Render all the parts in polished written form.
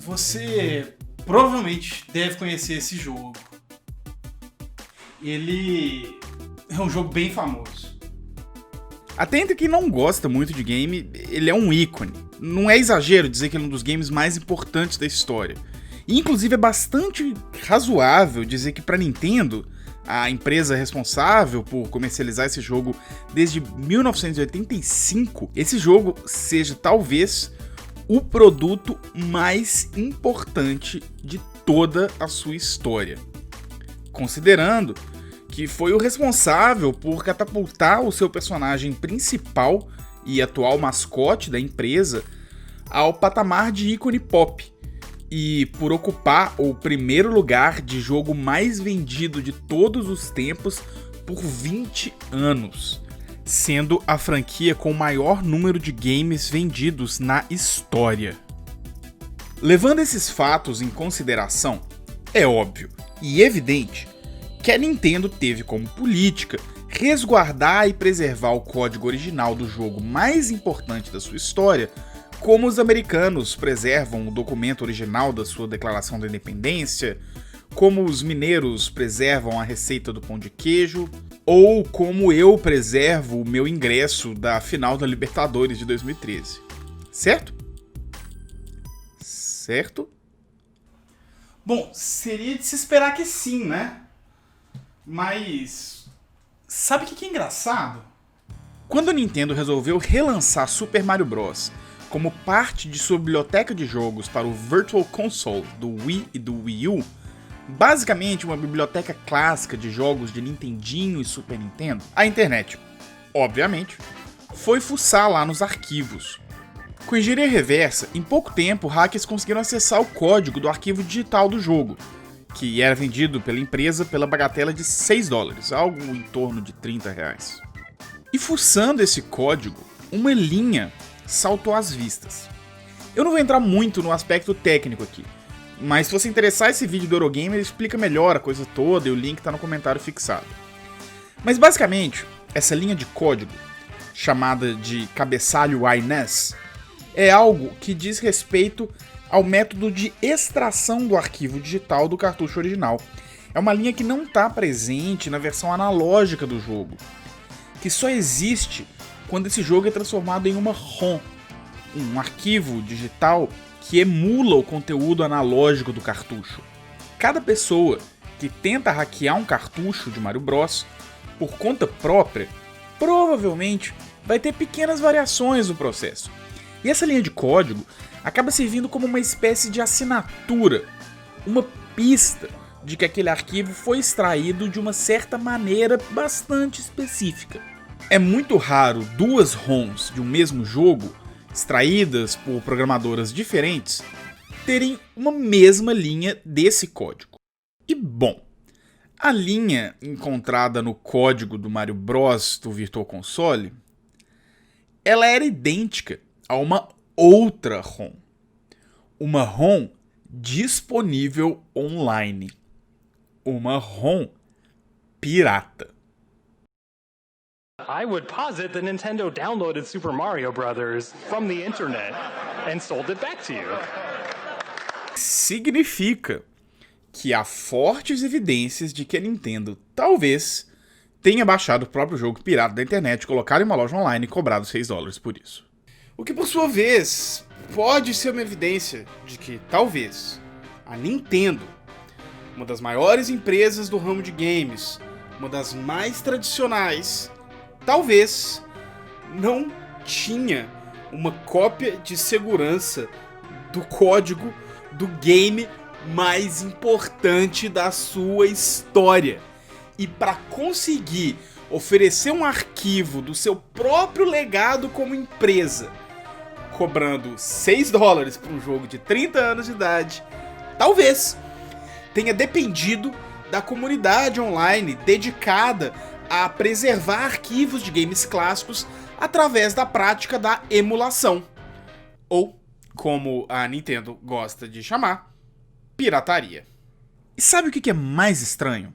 você provavelmente deve conhecer esse jogo. Ele é um jogo bem famoso. Até entre quem não gosta muito de game, ele é um ícone. Não é exagero dizer que ele é um dos games mais importantes da história. E, inclusive, é bastante razoável dizer que para Nintendo, a empresa responsável por comercializar esse jogo desde 1985, esse jogo seja talvez o produto mais importante de toda a sua história. Considerando que foi o responsável por catapultar o seu personagem principal e atual mascote da empresa ao patamar de ícone pop, e por ocupar o primeiro lugar de jogo mais vendido de todos os tempos por 20 anos, sendo a franquia com o maior número de games vendidos na história. Levando esses fatos em consideração, é óbvio e evidente que a Nintendo teve como política resguardar e preservar o código original do jogo mais importante da sua história, como os americanos preservam o documento original da sua Declaração da Independência, como os mineiros preservam a receita do pão de queijo, ou como eu preservo o meu ingresso da final da Libertadores de 2013. Certo? Certo? Bom, seria de se esperar que sim, né? Mas sabe o que é engraçado? Quando a Nintendo resolveu relançar Super Mario Bros. Como parte de sua biblioteca de jogos para o Virtual Console do Wii e do Wii U, basicamente uma biblioteca clássica de jogos de Nintendinho e Super Nintendo, a internet, obviamente, foi fuçar lá nos arquivos. Com engenharia reversa, em pouco tempo, hackers conseguiram acessar o código do arquivo digital do jogo, que era vendido pela empresa pela bagatela de $6, algo em torno de R$30. E fuçando esse código, uma linha saltou às vistas. Eu não vou entrar muito no aspecto técnico aqui, mas se você interessar, esse vídeo do Eurogamer explica melhor a coisa toda e o link tá no comentário fixado. Mas basicamente, essa linha de código, chamada de cabeçalho INES, é algo que diz respeito ao método de extração do arquivo digital do cartucho original. É uma linha que não está presente na versão analógica do jogo, que só existe quando esse jogo é transformado em uma ROM, um arquivo digital que emula o conteúdo analógico do cartucho. Cada pessoa que tenta hackear um cartucho de Mario Bros. Por conta própria, provavelmente vai ter pequenas variações no processo. E essa linha de código acaba servindo como uma espécie de assinatura, uma pista de que aquele arquivo foi extraído de uma certa maneira bastante específica. É muito raro duas ROMs de um mesmo jogo, extraídas por programadoras diferentes, terem uma mesma linha desse código. E bom, a linha encontrada no código do Mario Bros. Do Virtual Console, ela era idêntica a uma outra ROM. Uma ROM disponível online. Uma ROM pirata. I would posit that Nintendo downloaded Super Mario Bros. From the internet and sold it back to you. Significa que há fortes evidências de que a Nintendo talvez tenha baixado o próprio jogo pirata da internet, colocado em uma loja online e cobrado $6 por isso. O que, por sua vez, pode ser uma evidência de que talvez a Nintendo, uma das maiores empresas do ramo de games, uma das mais tradicionais, talvez não tinha uma cópia de segurança do código do game mais importante da sua história. E para conseguir oferecer um arquivo do seu próprio legado como empresa, cobrando $6 por um jogo de 30 anos de idade, talvez tenha dependido da comunidade online dedicada a preservar arquivos de games clássicos através da prática da emulação, ou, como a Nintendo gosta de chamar, pirataria. E sabe o que é mais estranho?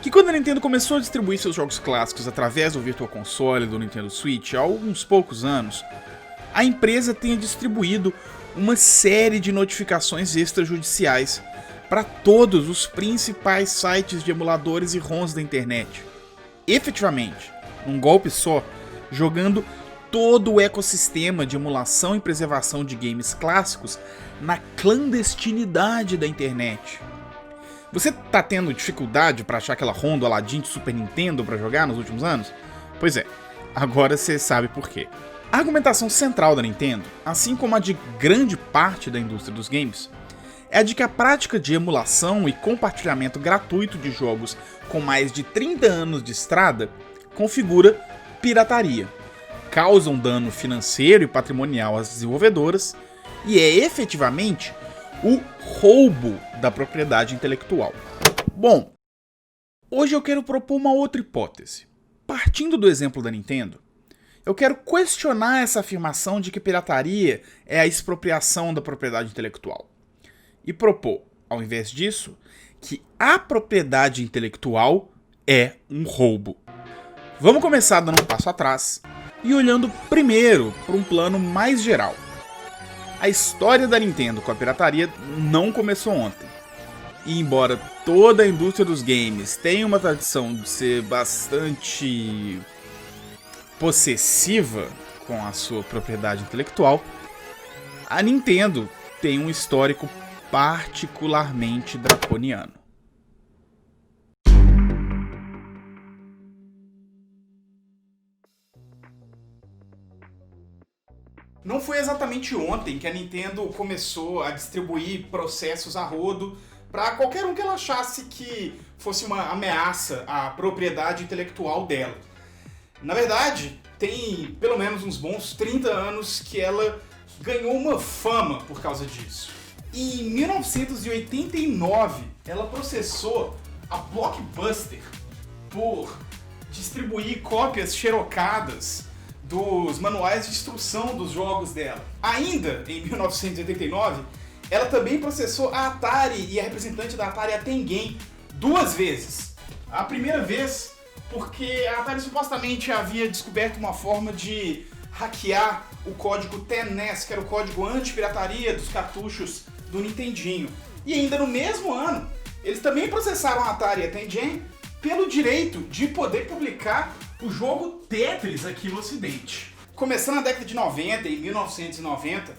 Que quando a Nintendo começou a distribuir seus jogos clássicos através do Virtual Console e do Nintendo Switch há alguns poucos anos, a empresa tenha distribuído uma série de notificações extrajudiciais para todos os principais sites de emuladores e ROMs da internet. Efetivamente, num golpe só, jogando todo o ecossistema de emulação e preservação de games clássicos na clandestinidade da internet. Você tá tendo dificuldade para achar aquela ROM do Aladdin de Super Nintendo para jogar nos últimos anos? Pois é, agora você sabe por quê. A argumentação central da Nintendo, assim como a de grande parte da indústria dos games, é a de que a prática de emulação e compartilhamento gratuito de jogos com mais de 30 anos de estrada configura pirataria, causa um dano financeiro e patrimonial às desenvolvedoras e é efetivamente o roubo da propriedade intelectual. Bom, hoje eu quero propor uma outra hipótese. Partindo do exemplo da Nintendo, eu quero questionar essa afirmação de que pirataria é a expropriação da propriedade intelectual e propor, ao invés disso, que a propriedade intelectual é um roubo. Vamos começar dando um passo atrás e olhando primeiro para um plano mais geral. A história da Nintendo com a pirataria não começou ontem. E embora toda a indústria dos games tenha uma tradição de ser bastante possessiva com a sua propriedade intelectual, a Nintendo tem um histórico particularmente draconiano. Não foi exatamente ontem que a Nintendo começou a distribuir processos a rodo para qualquer um que ela achasse que fosse uma ameaça à propriedade intelectual dela. Na verdade, tem pelo menos uns bons 30 anos que ela ganhou uma fama por causa disso. E em 1989, ela processou a Blockbuster por distribuir cópias xerocadas dos manuais de instrução dos jogos dela. Ainda em 1989, ela também processou a Atari e a representante da Atari, a Tengen, 2 vezes. A primeira vez porque a Atari supostamente havia descoberto uma forma de hackear o código TNES, que era o código anti-pirataria dos cartuchos do Nintendinho. E ainda no mesmo ano, eles também processaram a Atari e a Tengen pelo direito de poder publicar o jogo Tetris aqui no Ocidente. Começando na década de 90, em 1990,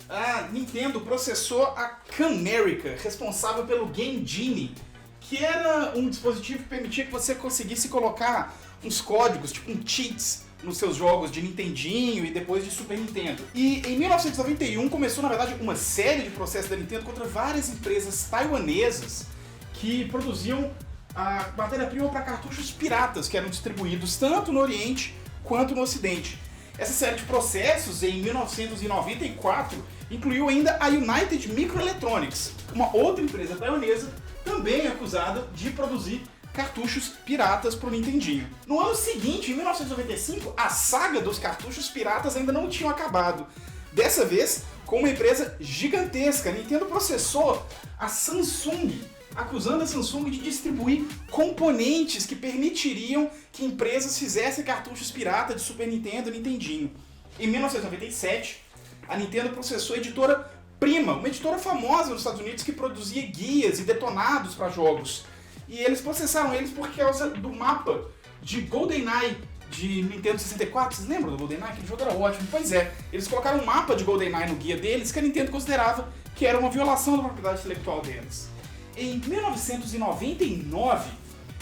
a Nintendo processou a Camerica, responsável pelo Game Genie, que era um dispositivo que permitia que você conseguisse colocar uns códigos, tipo cheats, nos seus jogos de Nintendinho e depois de Super Nintendo. E em 1991 começou, na verdade, uma série de processos da Nintendo contra várias empresas taiwanesas que produziam a matéria-prima para cartuchos piratas que eram distribuídos tanto no Oriente quanto no Ocidente. Essa série de processos, em 1994, incluiu ainda a United Microelectronics, uma outra empresa taiwanesa também acusada de produzir cartuchos piratas para o Nintendinho. No ano seguinte, em 1995, a saga dos cartuchos piratas ainda não tinha acabado. Dessa vez, com uma empresa gigantesca, a Nintendo processou a Samsung, acusando a Samsung de distribuir componentes que permitiriam que empresas fizessem cartuchos pirata de Super Nintendo e Nintendinho. Em 1997, a Nintendo processou a editora Prima, uma editora famosa nos Estados Unidos que produzia guias e detonados para jogos. E eles processaram eles por causa do mapa de GoldenEye de Nintendo 64. Vocês lembram do GoldenEye? Aquele jogo era ótimo. Pois é, eles colocaram um mapa de GoldenEye no guia deles que a Nintendo considerava que era uma violação da propriedade intelectual deles. Em 1999,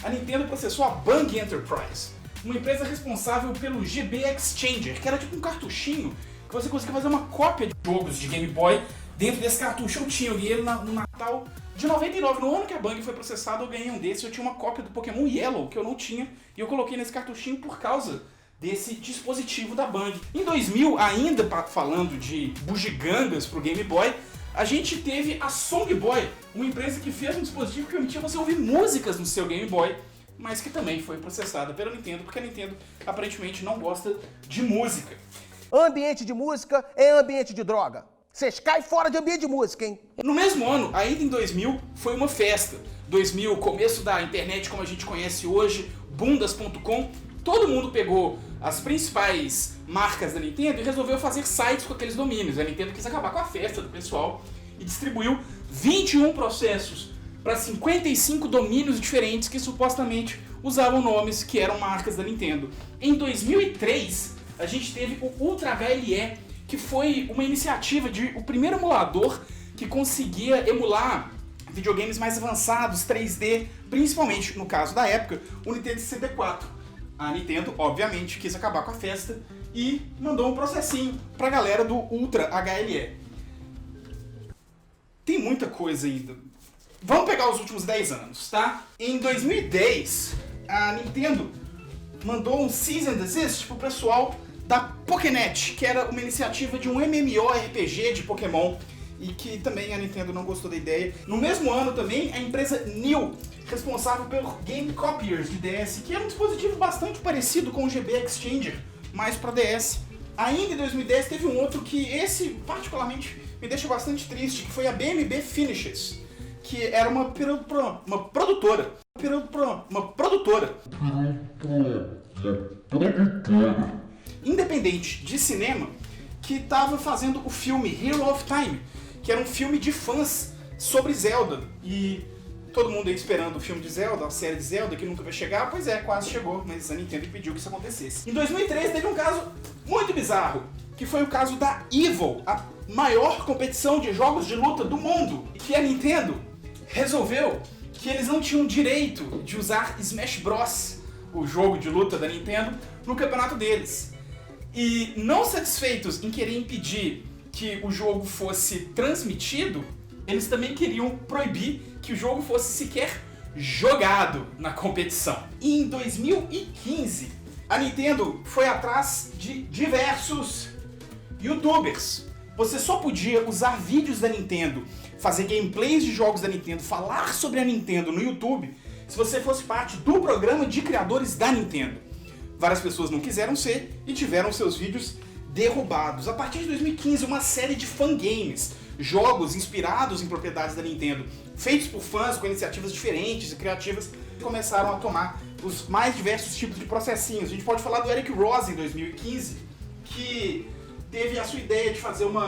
a Nintendo processou a Bang Enterprise, uma empresa responsável pelo GB Exchanger, que era tipo um cartuchinho que você conseguia fazer uma cópia de jogos de Game Boy dentro desse cartucho. Eu ganhei ele no Natal de 99, no ano que a Bang foi processada, eu ganhei um desse. Eu tinha uma cópia do Pokémon Yellow, que eu não tinha, e eu coloquei nesse cartuchinho por causa desse dispositivo da Bang. Em 2000, ainda falando de bugigangas pro Game Boy, a gente teve a Song Boy, uma empresa que fez um dispositivo que permitia você ouvir músicas no seu Game Boy, mas que também foi processada pela Nintendo, porque a Nintendo aparentemente não gosta de música. Ambiente de música é ambiente de droga. Vocês caem fora de ambiente de música, hein? No mesmo ano, ainda em 2000, foi uma festa. 2000, começo da internet como a gente conhece hoje, bundas.com. Todo mundo pegou as principais marcas da Nintendo e resolveu fazer sites com aqueles domínios. A Nintendo quis acabar com a festa do pessoal e distribuiu 21 processos para 55 domínios diferentes que supostamente usavam nomes que eram marcas da Nintendo. Em 2003, a gente teve o Ultra HLE, que foi uma iniciativa de o primeiro emulador que conseguia emular videogames mais avançados, 3D, principalmente, no caso da época, o Nintendo 64. A Nintendo, obviamente, quis acabar com a festa e mandou um processinho pra galera do Ultra HLE. Tem muita coisa ainda. Vamos pegar os últimos 10 anos, tá? Em 2010, a Nintendo mandou um Cease and Desist pro pessoal da Pokénet, que era uma iniciativa de um MMORPG de Pokémon, e que também a Nintendo não gostou da ideia. No mesmo ano também, a empresa New, responsável pelo Game Copiers de DS, que era um dispositivo bastante parecido com o GB Exchanger, mas para DS. Ainda em 2010 teve um outro que esse particularmente me deixa bastante triste, que foi a BMB Finishes, que era uma produtora independente de cinema, que estava fazendo o filme Hero of Time, que era um filme de fãs sobre Zelda. E todo mundo aí esperando o filme de Zelda, a série de Zelda, que nunca vai chegar. Pois é, quase chegou, mas a Nintendo impediu que isso acontecesse. Em 2013 teve um caso muito bizarro, que foi o caso da EVIL, a maior competição de jogos de luta do mundo, que a Nintendo resolveu que eles não tinham direito de usar Smash Bros, o jogo de luta da Nintendo, no campeonato deles. E não satisfeitos em querer impedir que o jogo fosse transmitido, eles também queriam proibir que o jogo fosse sequer jogado na competição. E em 2015, a Nintendo foi atrás de diversos YouTubers. Você só podia usar vídeos da Nintendo, fazer gameplays de jogos da Nintendo, falar sobre a Nintendo no YouTube, se você fosse parte do programa de criadores da Nintendo. Várias pessoas não quiseram ser e tiveram seus vídeos derrubados. A partir de 2015, uma série de fangames, jogos inspirados em propriedades da Nintendo, feitos por fãs com iniciativas diferentes e criativas, começaram a tomar os mais diversos tipos de processinhos. A gente pode falar do Eric Ross em 2015, que teve a sua ideia de fazer um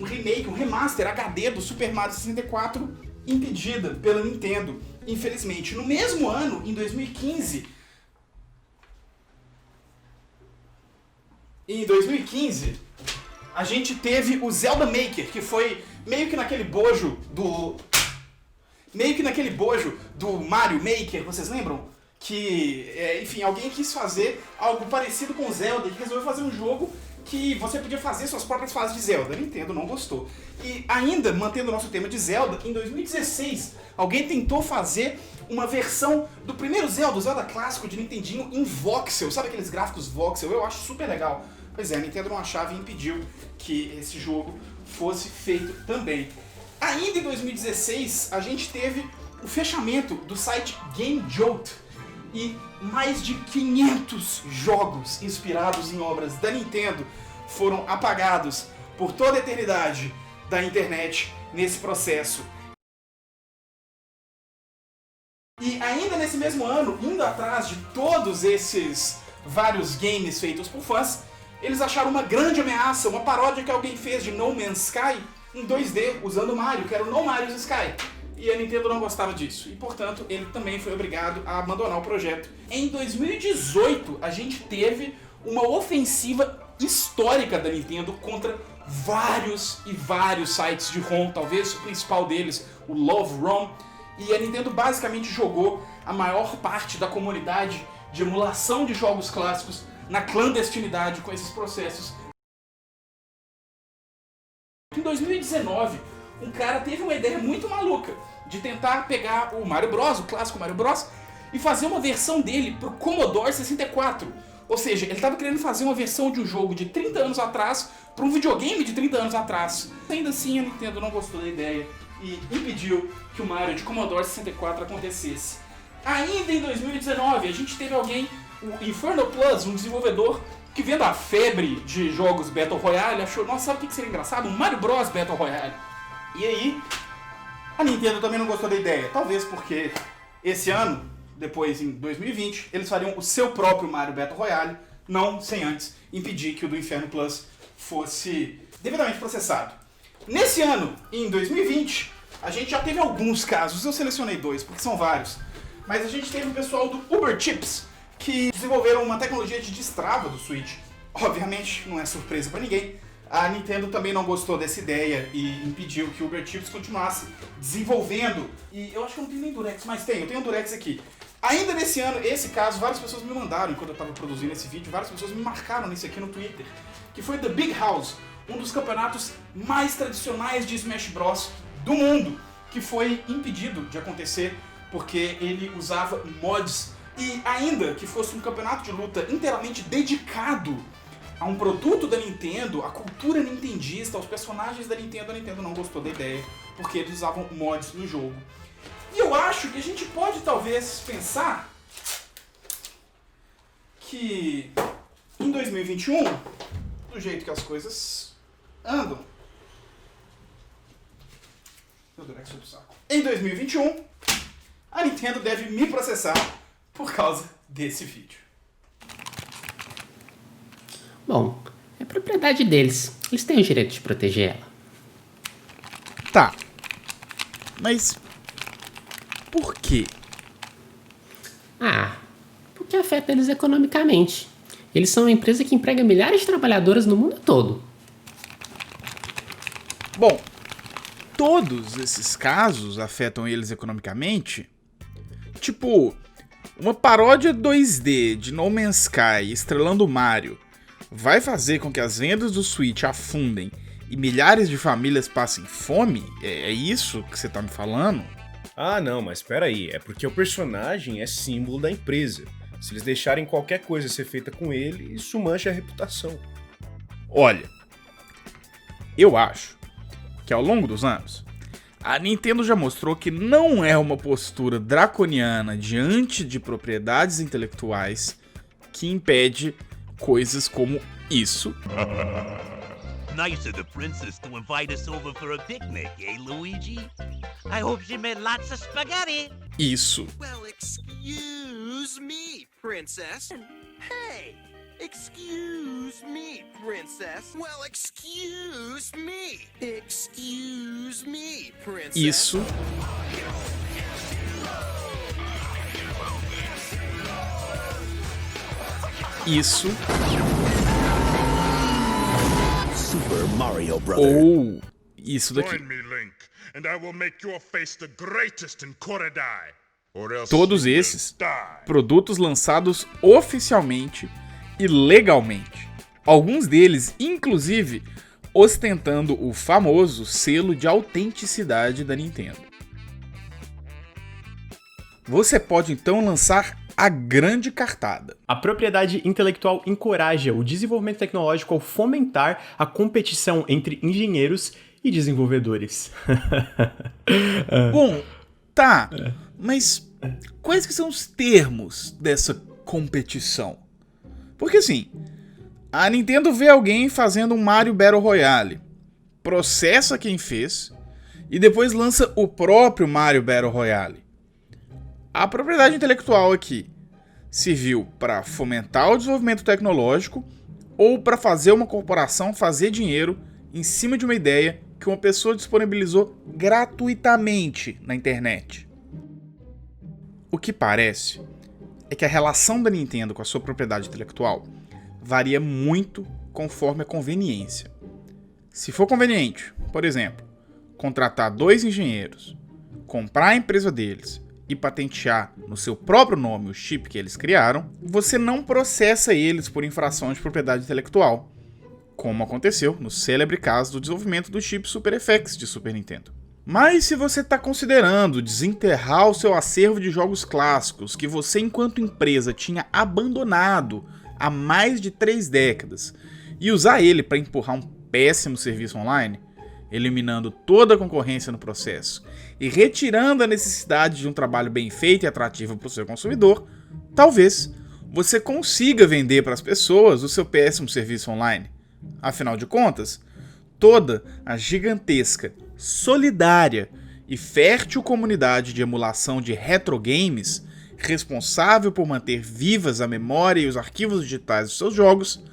remake, um remaster HD do Super Mario 64, impedida pela Nintendo, infelizmente. No mesmo ano, em 2015, a gente teve o Zelda Maker, que foi meio que naquele bojo do Mario Maker, vocês lembram? Que, enfim, alguém quis fazer algo parecido com o Zelda e resolveu fazer um jogo que você podia fazer suas próprias fases de Zelda. A Nintendo não gostou. E ainda, mantendo o nosso tema de Zelda, em 2016, alguém tentou fazer uma versão do primeiro Zelda, o Zelda clássico de Nintendinho, em voxel. Sabe aqueles gráficos voxel? Eu acho super legal. Pois é, a Nintendo não achava e impediu que esse jogo fosse feito também. Ainda em 2016, a gente teve o fechamento do site GameJolt e mais de 500 jogos inspirados em obras da Nintendo foram apagados por toda a eternidade da internet nesse processo. E ainda nesse mesmo ano, indo atrás de todos esses vários games feitos por fãs, eles acharam uma grande ameaça, uma paródia que alguém fez de No Man's Sky em 2D, usando Mario, que era o No Mario's Sky. E a Nintendo não gostava disso, e portanto ele também foi obrigado a abandonar o projeto. Em 2018, a gente teve uma ofensiva histórica da Nintendo contra vários e vários sites de ROM, talvez o principal deles, o Love ROM, e a Nintendo basicamente jogou a maior parte da comunidade de emulação de jogos clássicos na clandestinidade com esses processos. Em 2019, um cara teve uma ideia muito maluca de tentar pegar o Mario Bros, o clássico Mario Bros, e fazer uma versão dele pro Commodore 64. Ou seja, ele estava querendo fazer uma versão de um jogo de 30 anos atrás para um videogame de 30 anos atrás. Ainda assim, a Nintendo não gostou da ideia e impediu que o Mario de Commodore 64 acontecesse. Ainda em 2019, a gente teve alguém, o Infernal Plus, um desenvolvedor que, vendo a febre de jogos Battle Royale, achou, nossa, sabe o que seria engraçado? Um Mario Bros Battle Royale. E aí, a Nintendo também não gostou da ideia. Talvez porque esse ano, depois em 2020, eles fariam o seu próprio Mario Battle Royale, não sem antes impedir que o do Inferno Plus fosse devidamente processado. Nesse ano, em 2020, a gente já teve alguns casos, eu selecionei 2, porque são vários, mas a gente teve o pessoal do Uber Chips, que desenvolveram uma tecnologia de destrava do Switch. Obviamente, não é surpresa pra ninguém, a Nintendo também não gostou dessa ideia e impediu que o Uber Chips continuasse desenvolvendo. E eu acho que eu não tenho nem Durex, mas eu tenho um Durex aqui. Ainda nesse ano, esse caso, várias pessoas me mandaram, enquanto eu estava produzindo esse vídeo, várias pessoas me marcaram nisso aqui no Twitter, que foi The Big House, um dos campeonatos mais tradicionais de Smash Bros. Do mundo, que foi impedido de acontecer porque ele usava mods, e ainda que fosse um campeonato de luta inteiramente dedicado a um produto da Nintendo, a cultura nintendista, aos personagens da Nintendo, a Nintendo não gostou da ideia, porque eles usavam mods no jogo. E eu acho que a gente pode talvez pensar que em 2021, do jeito que as coisas andam, meu Durex foi pro saco. Em 2021, a Nintendo deve me processar por causa desse vídeo. Bom, é propriedade deles. Eles têm o direito de proteger ela. Tá. Mas por quê? Porque afeta eles economicamente. Eles são uma empresa que emprega milhares de trabalhadoras no mundo todo. Bom, todos esses casos afetam eles economicamente? Tipo, uma paródia 2D de No Man's Sky estrelando o Mario vai fazer com que as vendas do Switch afundem e milhares de famílias passem fome? É isso que você tá me falando? Ah, não, mas peraí, é porque o personagem é símbolo da empresa. Se eles deixarem qualquer coisa ser feita com ele, isso mancha a reputação. Olha, eu acho que ao longo dos anos, a Nintendo já mostrou que não é uma postura draconiana diante de propriedades intelectuais que impede coisas como isso. Nice of the princess to invite us over for a picnic, eh, Luigi? I hope she made lots of spaghetti. Isso. Well, excuse me, princess. Hey, excuse me, princess. Well, excuse me. Excuse me, princess. Isso. Isso. Super Mario Brothers. Ou isso daqui. Join me, Link, and I will make your face the greatest in Korodai. Or else Todos you will esses die. produtos lançados oficialmente e legalmente. Alguns deles, inclusive, ostentando o famoso selo de autenticidade da Nintendo. Você pode então lançar a grande cartada. A propriedade intelectual encoraja o desenvolvimento tecnológico ao fomentar a competição entre engenheiros e desenvolvedores. Bom, tá, mas quais que são os termos dessa competição? Porque assim, a Nintendo vê alguém fazendo um Mario Battle Royale, processa quem fez e depois lança o próprio Mario Battle Royale. A propriedade intelectual aqui serviu para fomentar o desenvolvimento tecnológico ou para fazer uma corporação fazer dinheiro em cima de uma ideia que uma pessoa disponibilizou gratuitamente na internet. O que parece é que a relação da Nintendo com a sua propriedade intelectual varia muito conforme a conveniência. Se for conveniente, por exemplo, contratar 2 engenheiros, comprar a empresa deles e patentear no seu próprio nome o chip que eles criaram, você não processa eles por infração de propriedade intelectual, como aconteceu no célebre caso do desenvolvimento do chip Super FX de Super Nintendo. Mas se você está considerando desenterrar o seu acervo de jogos clássicos que você, enquanto empresa, tinha abandonado há mais de 3 décadas e usar ele para empurrar um péssimo serviço online, eliminando toda a concorrência no processo e retirando a necessidade de um trabalho bem feito e atrativo para o seu consumidor, talvez você consiga vender para as pessoas o seu péssimo serviço online. Afinal de contas, toda a gigantesca, solidária e fértil comunidade de emulação de retro games responsável por manter vivas a memória e os arquivos digitais dos seus jogos,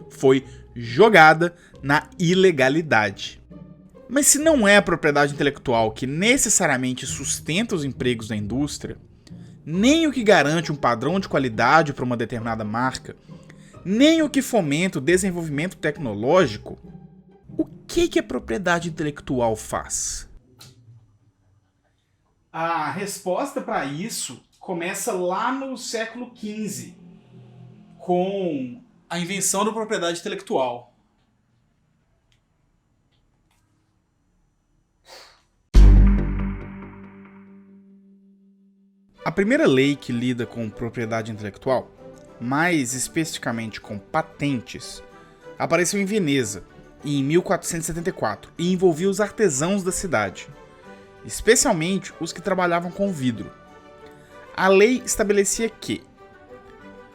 foi jogada na ilegalidade. Mas se não é a propriedade intelectual que necessariamente sustenta os empregos da indústria, nem o que garante um padrão de qualidade para uma determinada marca, nem o que fomenta o desenvolvimento tecnológico, o que a propriedade intelectual faz? A resposta para isso começa lá no século XV, com a invenção da propriedade intelectual. A primeira lei que lida com propriedade intelectual, mais especificamente com patentes, apareceu em Veneza, em 1474, e envolvia os artesãos da cidade, especialmente os que trabalhavam com vidro. A lei estabelecia que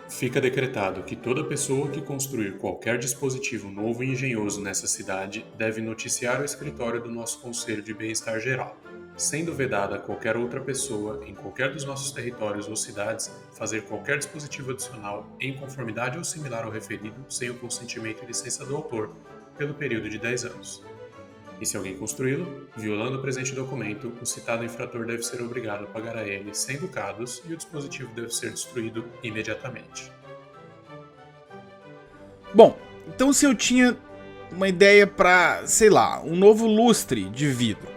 fica decretado que toda pessoa que construir qualquer dispositivo novo e engenhoso nessa cidade deve noticiar o escritório do nosso Conselho de Bem-Estar Geral, sendo vedada a qualquer outra pessoa, em qualquer dos nossos territórios ou cidades, fazer qualquer dispositivo adicional em conformidade ou similar ao referido, sem o consentimento e licença do autor, pelo período de 10 anos. E se alguém construí-lo, violando o presente documento, o citado infrator deve ser obrigado a pagar a ele 100 ducados e o dispositivo deve ser destruído imediatamente. Bom, então se eu tinha uma ideia para, sei lá, um novo lustre de vidro,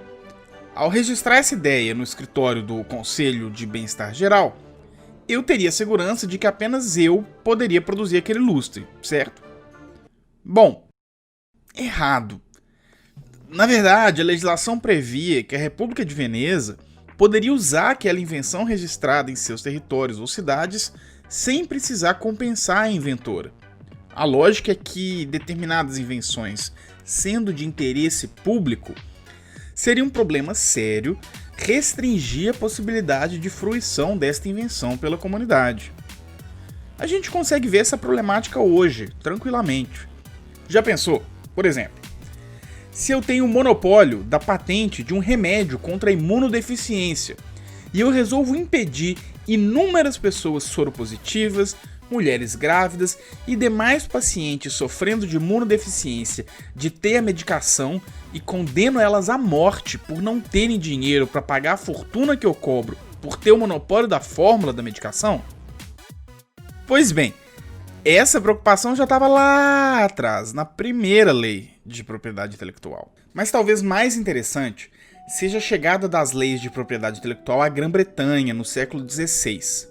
ao registrar essa ideia no escritório do Conselho de Bem-Estar Geral, eu teria segurança de que apenas eu poderia produzir aquele lustre, certo? Bom, errado. Na verdade, a legislação previa que a República de Veneza poderia usar aquela invenção registrada em seus territórios ou cidades sem precisar compensar a inventora. A lógica é que determinadas invenções, sendo de interesse público, seria um problema sério restringir a possibilidade de fruição desta invenção pela comunidade. A gente consegue ver essa problemática hoje, tranquilamente. Já pensou, por exemplo, se eu tenho o monopólio da patente de um remédio contra a imunodeficiência e eu resolvo impedir inúmeras pessoas soropositivas, mulheres grávidas e demais pacientes sofrendo de imunodeficiência de ter a medicação e condeno elas à morte por não terem dinheiro para pagar a fortuna que eu cobro por ter o monopólio da fórmula da medicação? Pois bem, essa preocupação já estava lá atrás, na primeira lei de propriedade intelectual. Mas talvez mais interessante seja a chegada das leis de propriedade intelectual à Grã-Bretanha no século XVI.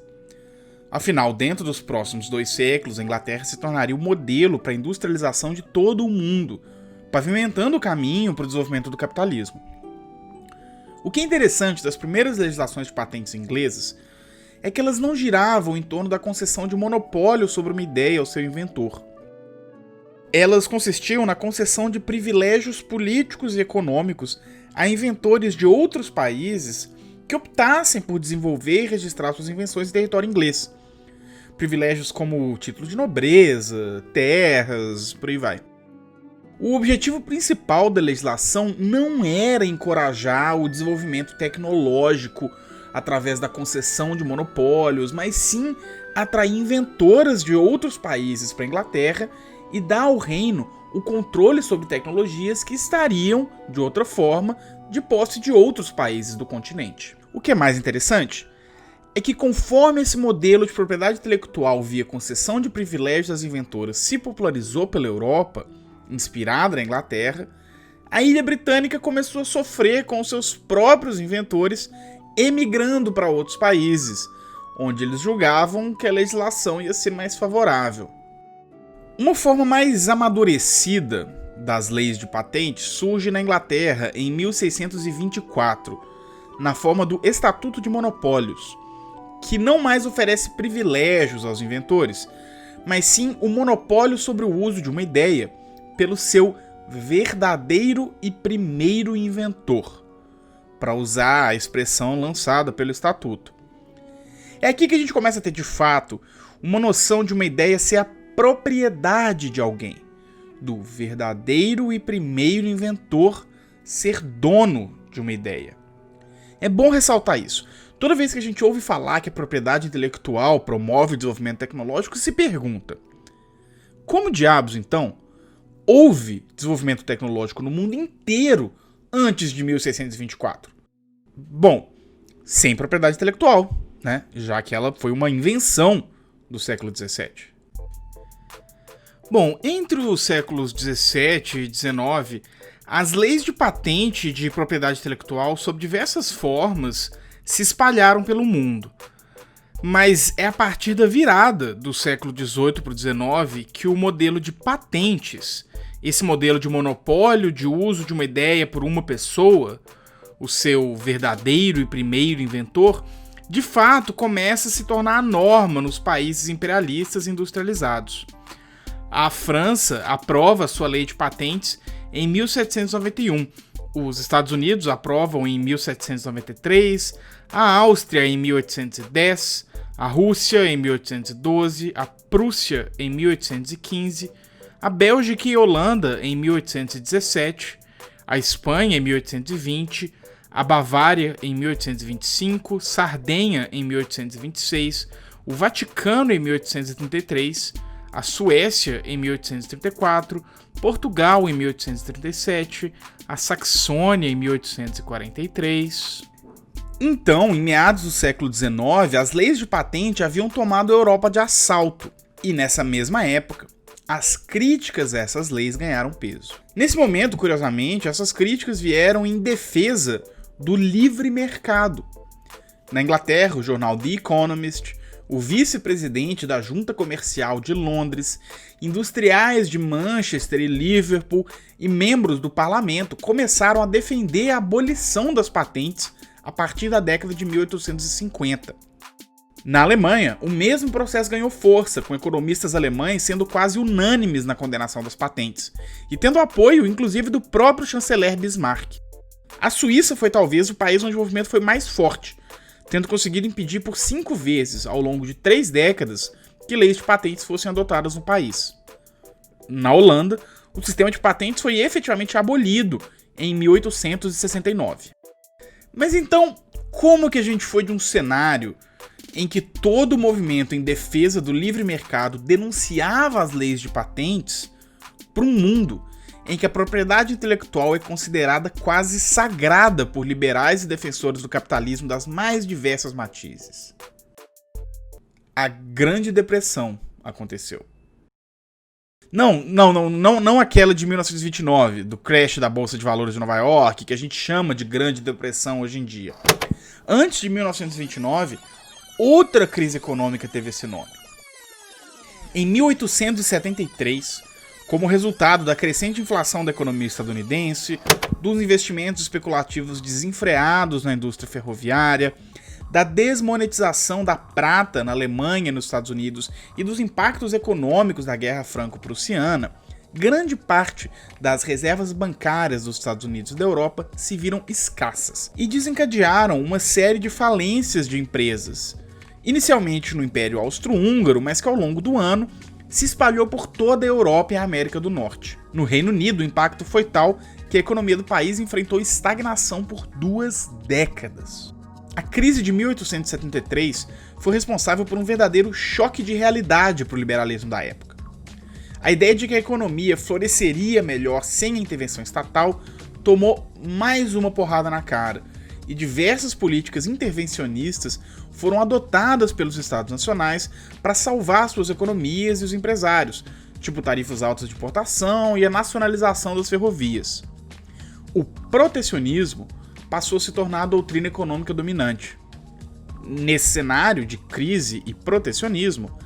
Afinal, dentro dos próximos 2 séculos, a Inglaterra se tornaria o modelo para a industrialização de todo o mundo, pavimentando o caminho para o desenvolvimento do capitalismo. O que é interessante das primeiras legislações de patentes inglesas é que elas não giravam em torno da concessão de monopólio sobre uma ideia ao seu inventor. Elas consistiam na concessão de privilégios políticos e econômicos a inventores de outros países que optassem por desenvolver e registrar suas invenções em território inglês. Privilégios como título de nobreza, terras, por aí vai. O objetivo principal da legislação não era encorajar o desenvolvimento tecnológico através da concessão de monopólios, mas sim atrair inventoras de outros países para a Inglaterra e dar ao reino o controle sobre tecnologias que estariam, de outra forma, de posse de outros países do continente. O que é mais interessante é que conforme esse modelo de propriedade intelectual via concessão de privilégios às inventoras se popularizou pela Europa, inspirada na Inglaterra, a ilha britânica começou a sofrer com seus próprios inventores emigrando para outros países, onde eles julgavam que a legislação ia ser mais favorável. Uma forma mais amadurecida das leis de patente surge na Inglaterra em 1624, na forma do Estatuto de Monopólios, que não mais oferece privilégios aos inventores, mas sim o monopólio sobre o uso de uma ideia pelo seu verdadeiro e primeiro inventor, para usar a expressão lançada pelo Estatuto. É aqui que a gente começa a ter, de fato, uma noção de uma ideia ser a propriedade de alguém, do verdadeiro e primeiro inventor ser dono de uma ideia. É bom ressaltar isso. Toda vez que a gente ouve falar que a propriedade intelectual promove o desenvolvimento tecnológico, se pergunta: como diabos, então, houve desenvolvimento tecnológico no mundo inteiro antes de 1624? Bom, sem propriedade intelectual, né? Já que ela foi uma invenção do século XVII. Bom, entre os séculos XVII e XIX, as leis de patente e de propriedade intelectual, sob diversas formas, se espalharam pelo mundo. Mas é a partir da virada do século XVIII para o XIX que o modelo de patentes, esse modelo de monopólio de uso de uma ideia por uma pessoa, o seu verdadeiro e primeiro inventor, de fato começa a se tornar a norma nos países imperialistas industrializados. A França aprova sua lei de patentes em 1791, os Estados Unidos aprovam em 1793, a Áustria em 1810, a Rússia em 1812, a Prússia em 1815, a Bélgica e Holanda em 1817, a Espanha em 1820, a Bavária em 1825, Sardenha em 1826, o Vaticano em 1833, a Suécia em 1834, Portugal em 1837, a Saxônia em 1843. Então, em meados do século XIX, as leis de patente haviam tomado a Europa de assalto, e nessa mesma época, as críticas a essas leis ganharam peso. Nesse momento, curiosamente, essas críticas vieram em defesa do livre mercado. Na Inglaterra, o jornal The Economist, o vice-presidente da Junta Comercial de Londres, industriais de Manchester e Liverpool e membros do parlamento começaram a defender a abolição das patentes a partir da década de 1850. Na Alemanha, o mesmo processo ganhou força, com economistas alemães sendo quase unânimes na condenação das patentes, e tendo apoio, inclusive, do próprio chanceler Bismarck. A Suíça foi talvez o país onde o movimento foi mais forte, tendo conseguido impedir por 5 vezes, ao longo de 3 décadas, que leis de patentes fossem adotadas no país. Na Holanda, o sistema de patentes foi efetivamente abolido em 1869. Mas então, como que a gente foi de um cenário em que todo o movimento em defesa do livre mercado denunciava as leis de patentes para um mundo em que a propriedade intelectual é considerada quase sagrada por liberais e defensores do capitalismo das mais diversas matizes? A Grande Depressão aconteceu. Não aquela de 1929, do crash da Bolsa de Valores de Nova York, que a gente chama de Grande Depressão hoje em dia. Antes de 1929, outra crise econômica teve esse nome. Em 1873, como resultado da crescente inflação da economia estadunidense, dos investimentos especulativos desenfreados na indústria ferroviária, da desmonetização da prata na Alemanha e nos Estados Unidos e dos impactos econômicos da Guerra Franco-Prussiana, grande parte das reservas bancárias dos Estados Unidos e da Europa se viram escassas e desencadearam uma série de falências de empresas, inicialmente no Império Austro-Húngaro, mas que ao longo do ano se espalhou por toda a Europa e a América do Norte. No Reino Unido, o impacto foi tal que a economia do país enfrentou estagnação por 2 décadas. A crise de 1873 foi responsável por um verdadeiro choque de realidade para o liberalismo da época. A ideia de que a economia floresceria melhor sem a intervenção estatal tomou mais uma porrada na cara, e diversas políticas intervencionistas foram adotadas pelos estados nacionais para salvar suas economias e os empresários, tipo tarifas altas de importação e a nacionalização das ferrovias. O protecionismo passou a se tornar a doutrina econômica dominante. Nesse cenário de crise e protecionismo,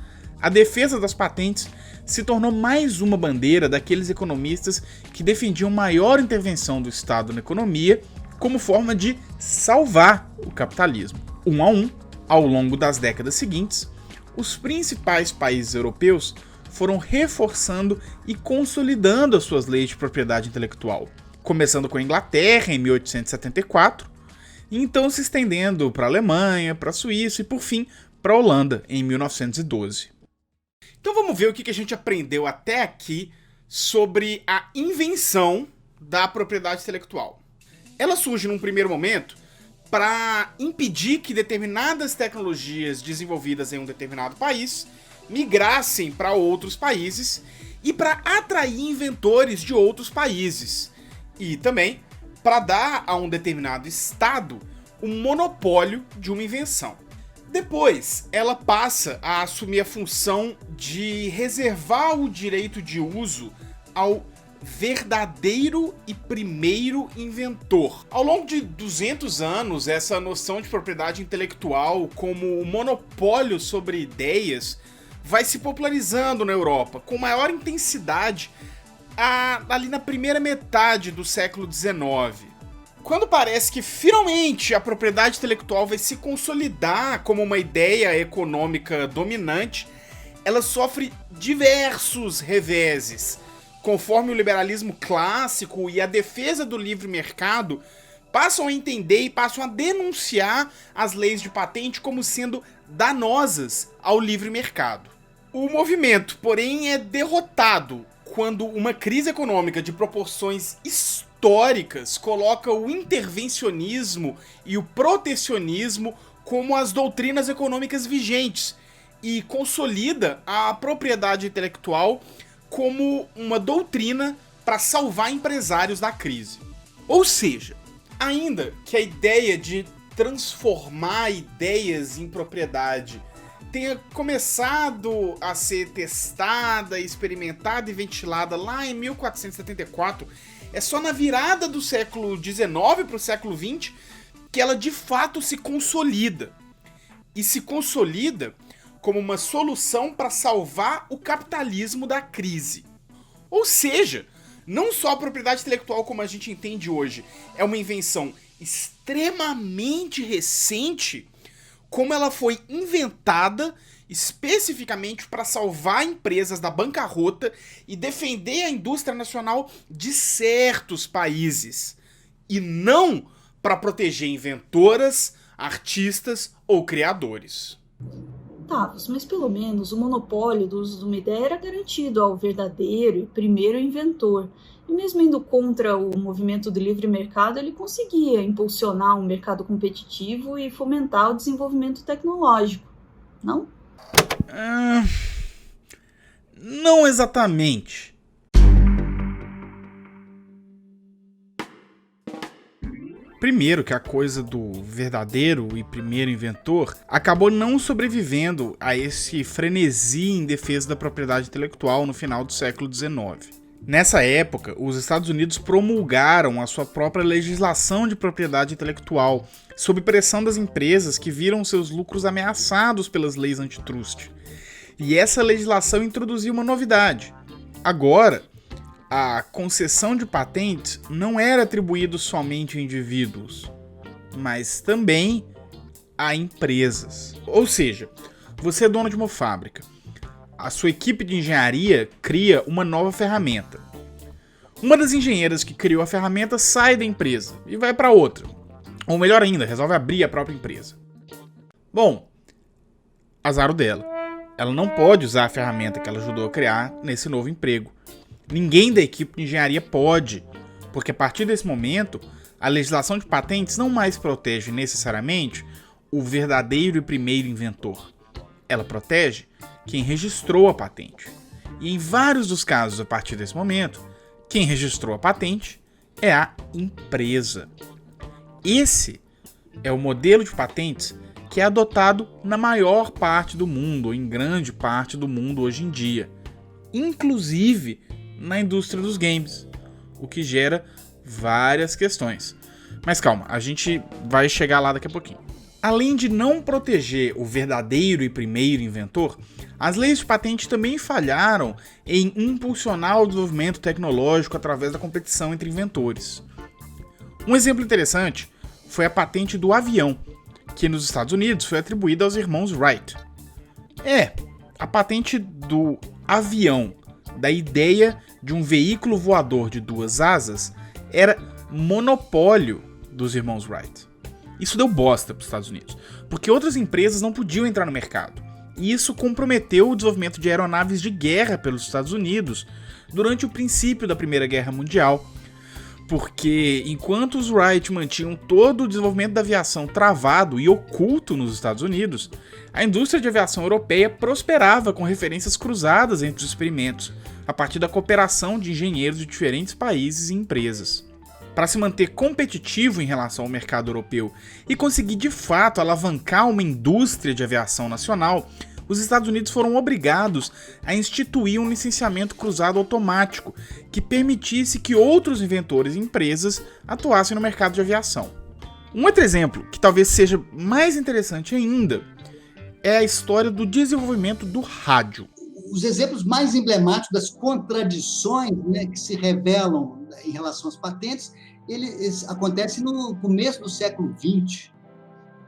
a defesa das patentes se tornou mais uma bandeira daqueles economistas que defendiam maior intervenção do Estado na economia como forma de salvar o capitalismo. Um a um, ao longo das décadas seguintes, os principais países europeus foram reforçando e consolidando as suas leis de propriedade intelectual, começando com a Inglaterra em 1874, e então se estendendo para a Alemanha, para a Suíça e, por fim, para a Holanda em 1912. Então vamos ver o que a gente aprendeu até aqui sobre a invenção da propriedade intelectual. Ela surge num primeiro momento para impedir que determinadas tecnologias desenvolvidas em um determinado país migrassem para outros países e para atrair inventores de outros países. E também para dar a um determinado estado um monopólio de uma invenção. Depois, ela passa a assumir a função de reservar o direito de uso ao verdadeiro e primeiro inventor. Ao longo de 200 anos, essa noção de propriedade intelectual como o monopólio sobre ideias vai se popularizando na Europa com maior intensidade ali na primeira metade do século XIX. Quando parece que finalmente a propriedade intelectual vai se consolidar como uma ideia econômica dominante, ela sofre diversos reveses, conforme o liberalismo clássico e a defesa do livre mercado passam a entender e passam a denunciar as leis de patente como sendo danosas ao livre mercado. O movimento, porém, é derrotado quando uma crise econômica de proporções históricas coloca o intervencionismo e o protecionismo como as doutrinas econômicas vigentes e consolida a propriedade intelectual como uma doutrina para salvar empresários da crise. Ou seja, ainda que a ideia de transformar ideias em propriedade tenha começado a ser testada, experimentada e ventilada lá em 1474, é só na virada do século XIX para o século XX que ela de fato se consolida. E se consolida como uma solução para salvar o capitalismo da crise. Ou seja, não só a propriedade intelectual como a gente entende hoje é uma invenção extremamente recente, como ela foi inventada especificamente para salvar empresas da bancarrota e defender a indústria nacional de certos países, e não para proteger inventoras, artistas ou criadores. Tavos, mas pelo menos o monopólio do uso de uma ideia era garantido ao verdadeiro e primeiro inventor. E mesmo indo contra o movimento do livre mercado, ele conseguia impulsionar um mercado competitivo e fomentar o desenvolvimento tecnológico, não? Não exatamente. Primeiro que a coisa do verdadeiro e primeiro inventor acabou não sobrevivendo a esse frenesi em defesa da propriedade intelectual no final do século XIX. Nessa época, os Estados Unidos promulgaram a sua própria legislação de propriedade intelectual, sob pressão das empresas que viram seus lucros ameaçados pelas leis antitrust. E essa legislação introduziu uma novidade. Agora, a concessão de patentes não era atribuída somente a indivíduos, mas também a empresas. Ou seja, você é dono de uma fábrica. A sua equipe de engenharia cria uma nova ferramenta. Uma das engenheiras que criou a ferramenta sai da empresa e vai para outra. Ou melhor ainda, resolve abrir a própria empresa. Bom, azar o dela. Ela não pode usar a ferramenta que ela ajudou a criar nesse novo emprego. Ninguém da equipe de engenharia pode, porque a partir desse momento, a legislação de patentes não mais protege necessariamente o verdadeiro e primeiro inventor. Ela protege quem registrou a patente. E em vários dos casos, a partir desse momento, quem registrou a patente é a empresa. Esse é o modelo de patentes que é adotado na maior parte do mundo, ou em grande parte do mundo hoje em dia, inclusive na indústria dos games, o que gera várias questões. Mas calma, a gente vai chegar lá daqui a pouquinho. Além de não proteger o verdadeiro e primeiro inventor, as leis de patente também falharam em impulsionar o desenvolvimento tecnológico através da competição entre inventores. Um exemplo interessante foi a patente do avião, que nos Estados Unidos foi atribuída aos irmãos Wright. A patente do avião, da ideia de um veículo voador de duas asas, era monopólio dos irmãos Wright. Isso deu bosta para os Estados Unidos, porque outras empresas não podiam entrar no mercado. E isso comprometeu o desenvolvimento de aeronaves de guerra pelos Estados Unidos durante o princípio da Primeira Guerra Mundial, Porque enquanto os Wright mantinham todo o desenvolvimento da aviação travado e oculto nos Estados Unidos, a indústria de aviação europeia prosperava com referências cruzadas entre os experimentos, a partir da cooperação de engenheiros de diferentes países e empresas. Para se manter competitivo em relação ao mercado europeu e conseguir de fato alavancar uma indústria de aviação nacional, os Estados Unidos foram obrigados a instituir um licenciamento cruzado automático que permitisse que outros inventores e empresas atuassem no mercado de aviação. Um outro exemplo, que talvez seja mais interessante ainda, é a história do desenvolvimento do rádio. Os exemplos mais emblemáticos das contradições, né, que se revelam em relação às patentes, eles acontecem no começo do século XX.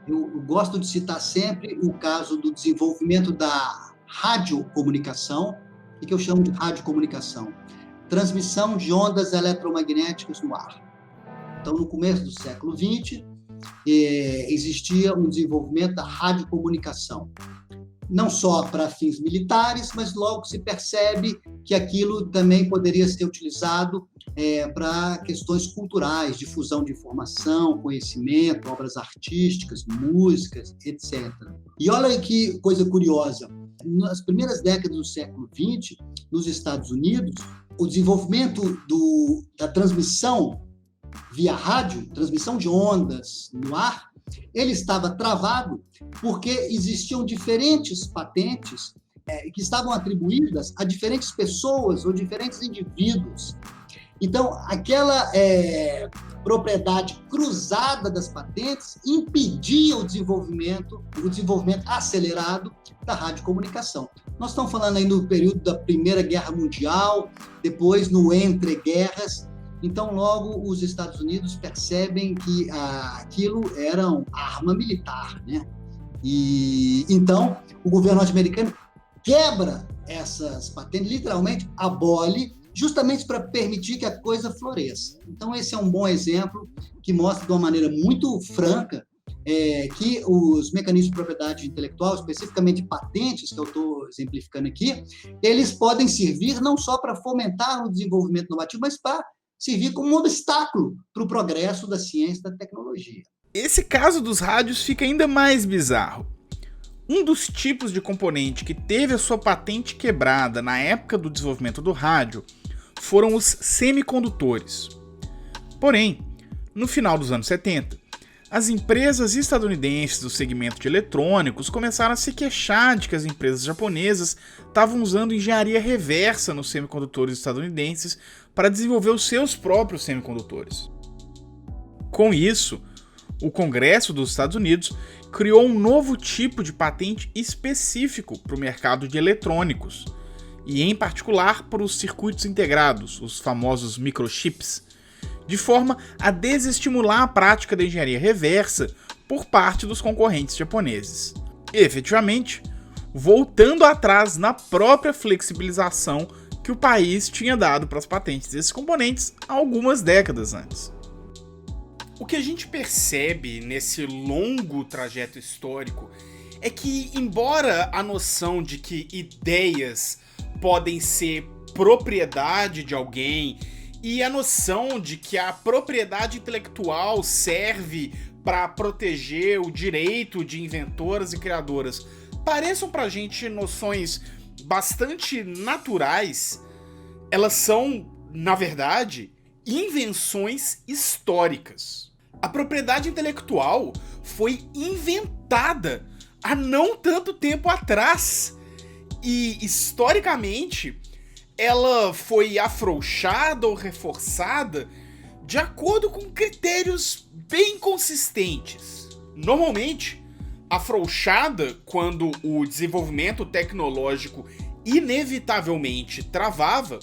Eu gosto de citar sempre o caso do desenvolvimento da radiocomunicação, o que eu chamo de radiocomunicação, transmissão de ondas eletromagnéticas no ar. Então, no começo do século XX, existia um desenvolvimento da radiocomunicação, não só para fins militares, mas logo se percebe que aquilo também poderia ser utilizado para questões culturais, difusão de informação, conhecimento, obras artísticas, músicas, etc. E olha que coisa curiosa, nas primeiras décadas do século XX, nos Estados Unidos, o desenvolvimento da transmissão via rádio, transmissão de ondas no ar, ele estava travado porque existiam diferentes patentes que estavam atribuídas a diferentes pessoas ou diferentes indivíduos. Então, aquela propriedade cruzada das patentes impedia o desenvolvimento acelerado da radiocomunicação. Nós estamos falando aí no período da Primeira Guerra Mundial, depois no entre-guerras. Então, logo, os Estados Unidos percebem que aquilo era uma arma militar, né? E então, o governo norte-americano quebra essas patentes, literalmente abole, justamente para permitir que a coisa floresça. Então, esse é um bom exemplo que mostra de uma maneira muito franca que os mecanismos de propriedade intelectual, especificamente patentes, que eu estou exemplificando aqui, eles podem servir não só para fomentar o desenvolvimento inovativo, mas para servir como um obstáculo para o progresso da ciência e da tecnologia. Esse caso dos rádios fica ainda mais bizarro. Um dos tipos de componente que teve a sua patente quebrada na época do desenvolvimento do rádio foram os semicondutores. Porém, no final dos anos 70, as empresas estadunidenses do segmento de eletrônicos começaram a se queixar de que as empresas japonesas estavam usando engenharia reversa nos semicondutores estadunidenses para desenvolver os seus próprios semicondutores. Com isso, o Congresso dos Estados Unidos criou um novo tipo de patente específico para o mercado de eletrônicos, e em particular para os circuitos integrados, os famosos microchips, de forma a desestimular a prática da engenharia reversa por parte dos concorrentes japoneses. E, efetivamente, voltando atrás na própria flexibilização que o país tinha dado para as patentes desses componentes algumas décadas antes. O que a gente percebe nesse longo trajeto histórico é que, embora a noção de que ideias podem ser propriedade de alguém e a noção de que a propriedade intelectual serve para proteger o direito de inventoras e criadoras pareçam pra gente noções bastante naturais, elas são, na verdade, invenções históricas. A propriedade intelectual foi inventada há não tanto tempo atrás e, historicamente, ela foi afrouxada ou reforçada de acordo com critérios bem consistentes. Normalmente, afrouxada quando o desenvolvimento tecnológico inevitavelmente travava,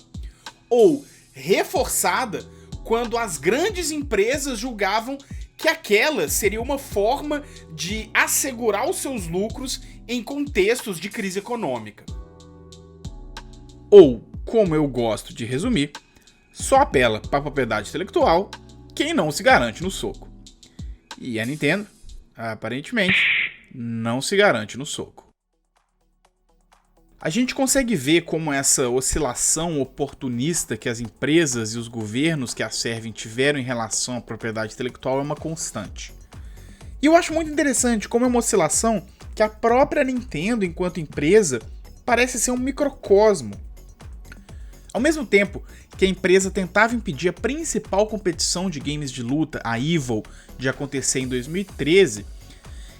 ou reforçada quando as grandes empresas julgavam que aquela seria uma forma de assegurar os seus lucros em contextos de crise econômica. Ou, como eu gosto de resumir, só apela para a propriedade intelectual quem não se garante no soco. E a Nintendo, aparentemente, não se garante no soco. A gente consegue ver como essa oscilação oportunista que as empresas e os governos que a servem tiveram em relação à propriedade intelectual é uma constante. E eu acho muito interessante como é uma oscilação que a própria Nintendo, enquanto empresa, parece ser um microcosmo. Ao mesmo tempo que a empresa tentava impedir a principal competição de games de luta, a EVO, de acontecer em 2013,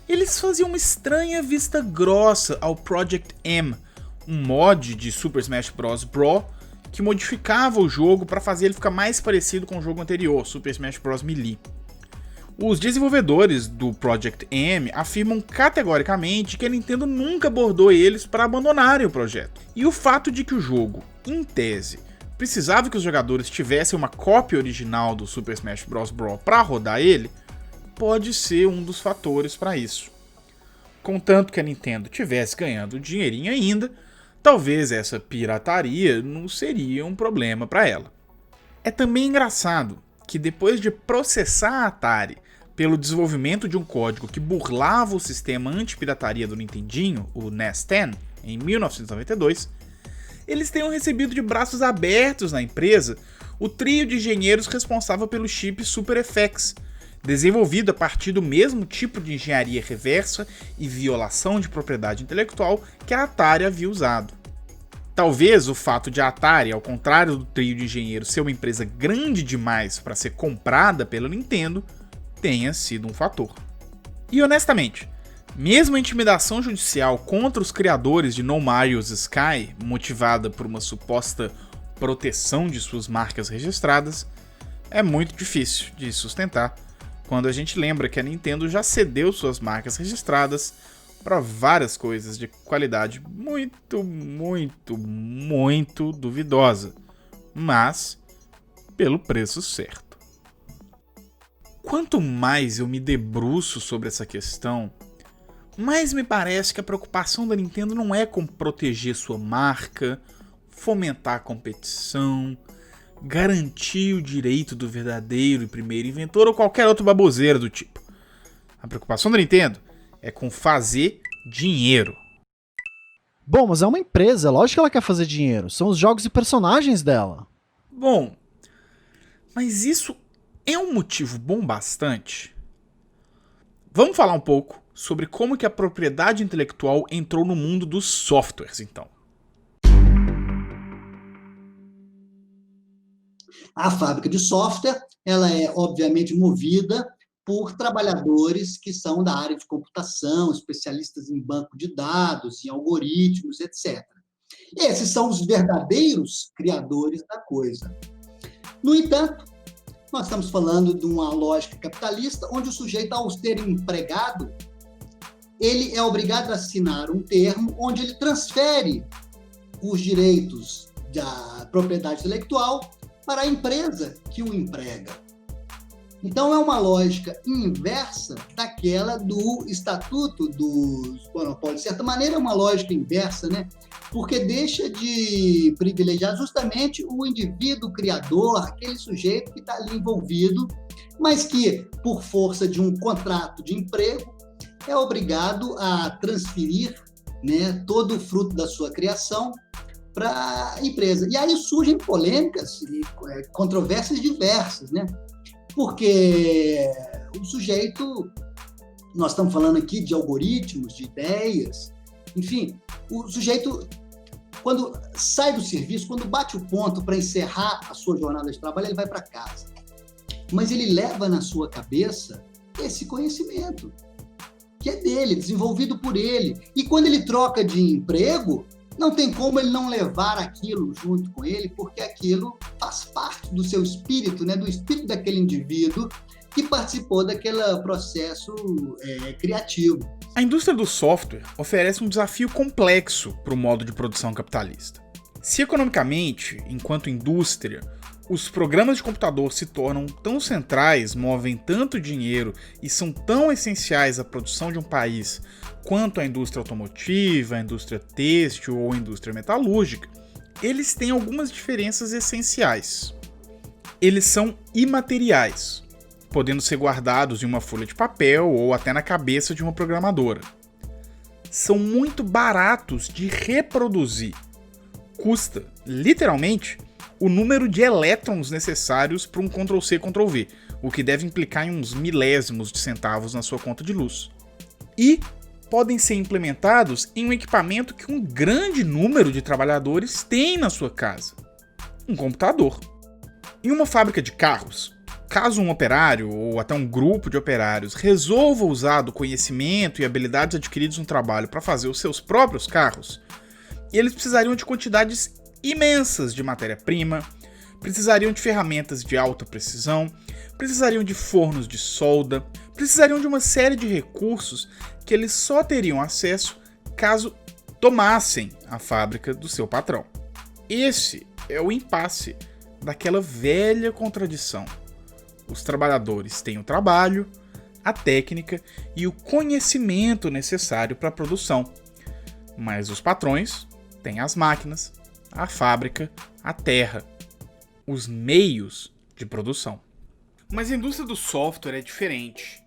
eles faziam uma estranha vista grossa ao Project M, um mod de Super Smash Bros. Brawl que modificava o jogo para fazer ele ficar mais parecido com o jogo anterior, Super Smash Bros. Melee. Os desenvolvedores do Project M afirmam categoricamente que a Nintendo nunca abordou eles para abandonarem o projeto. E o fato de que o jogo, em tese, precisava que os jogadores tivessem uma cópia original do Super Smash Bros. Brawl para rodar ele, pode ser um dos fatores para isso. Contanto que a Nintendo tivesse ganhando dinheirinho ainda, talvez essa pirataria não seria um problema para ela. É também engraçado que depois de processar a Atari pelo desenvolvimento de um código que burlava o sistema anti-pirataria do Nintendinho, o NES X, em 1992, eles tenham recebido de braços abertos na empresa o trio de engenheiros responsável pelo chip Super FX, desenvolvido a partir do mesmo tipo de engenharia reversa e violação de propriedade intelectual que a Atari havia usado. Talvez o fato de a Atari, ao contrário do trio de engenheiros, ser uma empresa grande demais para ser comprada pela Nintendo, tenha sido um fator. E honestamente, mesmo a intimidação judicial contra os criadores de No Mario's Sky, motivada por uma suposta proteção de suas marcas registradas, é muito difícil de sustentar quando a gente lembra que a Nintendo já cedeu suas marcas registradas para várias coisas de qualidade muito duvidosa, mas pelo preço certo. Quanto mais eu me debruço sobre essa questão, mais me parece que a preocupação da Nintendo não é com proteger sua marca, fomentar a competição, garantir o direito do verdadeiro e primeiro inventor ou qualquer outra baboseira do tipo. A preocupação da Nintendo é com fazer dinheiro. Bom, mas é uma empresa, lógico que ela quer fazer dinheiro. São os jogos e personagens dela. Bom, mas isso é um motivo bom bastante? Vamos falar um pouco sobre como que a propriedade intelectual entrou no mundo dos softwares, então. A fábrica de software, ela é obviamente movida por trabalhadores que são da área de computação, especialistas em banco de dados, em algoritmos, etc. Esses são os verdadeiros criadores da coisa. No entanto, nós estamos falando de uma lógica capitalista, onde o sujeito, ao ser empregado, ele é obrigado a assinar um termo onde ele transfere os direitos da propriedade intelectual para a empresa que o emprega. Então, é uma lógica inversa daquela do Estatuto dos Monopólios. De certa maneira, é uma lógica inversa, né? Porque deixa de privilegiar justamente o indivíduo criador, aquele sujeito que está ali envolvido, mas que, por força de um contrato de emprego, é obrigado a transferir, né, todo o fruto da sua criação para a empresa. E aí surgem polêmicas e controvérsias diversas, né? Porque o sujeito, nós estamos falando aqui de algoritmos, de ideias, enfim, o sujeito, quando sai do serviço, quando bate o ponto para encerrar a sua jornada de trabalho, ele vai para casa. Mas ele leva na sua cabeça esse conhecimento, que é dele, desenvolvido por ele. E quando ele troca de emprego, não tem como ele não levar aquilo junto com ele, porque aquilo faz parte do seu espírito, né? Do espírito daquele indivíduo que participou daquele processo criativo. A indústria do software oferece um desafio complexo para o modo de produção capitalista. Se economicamente, enquanto indústria, os programas de computador se tornam tão centrais, movem tanto dinheiro e são tão essenciais à produção de um país quanto a indústria automotiva, a indústria têxtil ou a indústria metalúrgica, eles têm algumas diferenças essenciais. Eles são imateriais, podendo ser guardados em uma folha de papel ou até na cabeça de uma programadora. são muito baratos de reproduzir. Custa, literalmente, o número de elétrons necessários para um Ctrl+C, Ctrl+V, o que deve implicar em uns milésimos de centavos na sua conta de luz. E podem ser implementados em um equipamento que um grande número de trabalhadores tem na sua casa: um computador. Em uma fábrica de carros, caso um operário ou até um grupo de operários resolva usar do conhecimento e habilidades adquiridos no trabalho para fazer os seus próprios carros, eles precisariam de quantidades imensas de matéria-prima, precisariam de ferramentas de alta precisão, precisariam de fornos de solda, precisariam de uma série de recursos que eles só teriam acesso caso tomassem a fábrica do seu patrão. Esse é o impasse daquela velha contradição. Os trabalhadores têm o trabalho, a técnica e o conhecimento necessário para a produção, mas os patrões têm as máquinas, a fábrica, a terra, os meios de produção. Mas a indústria do software é diferente.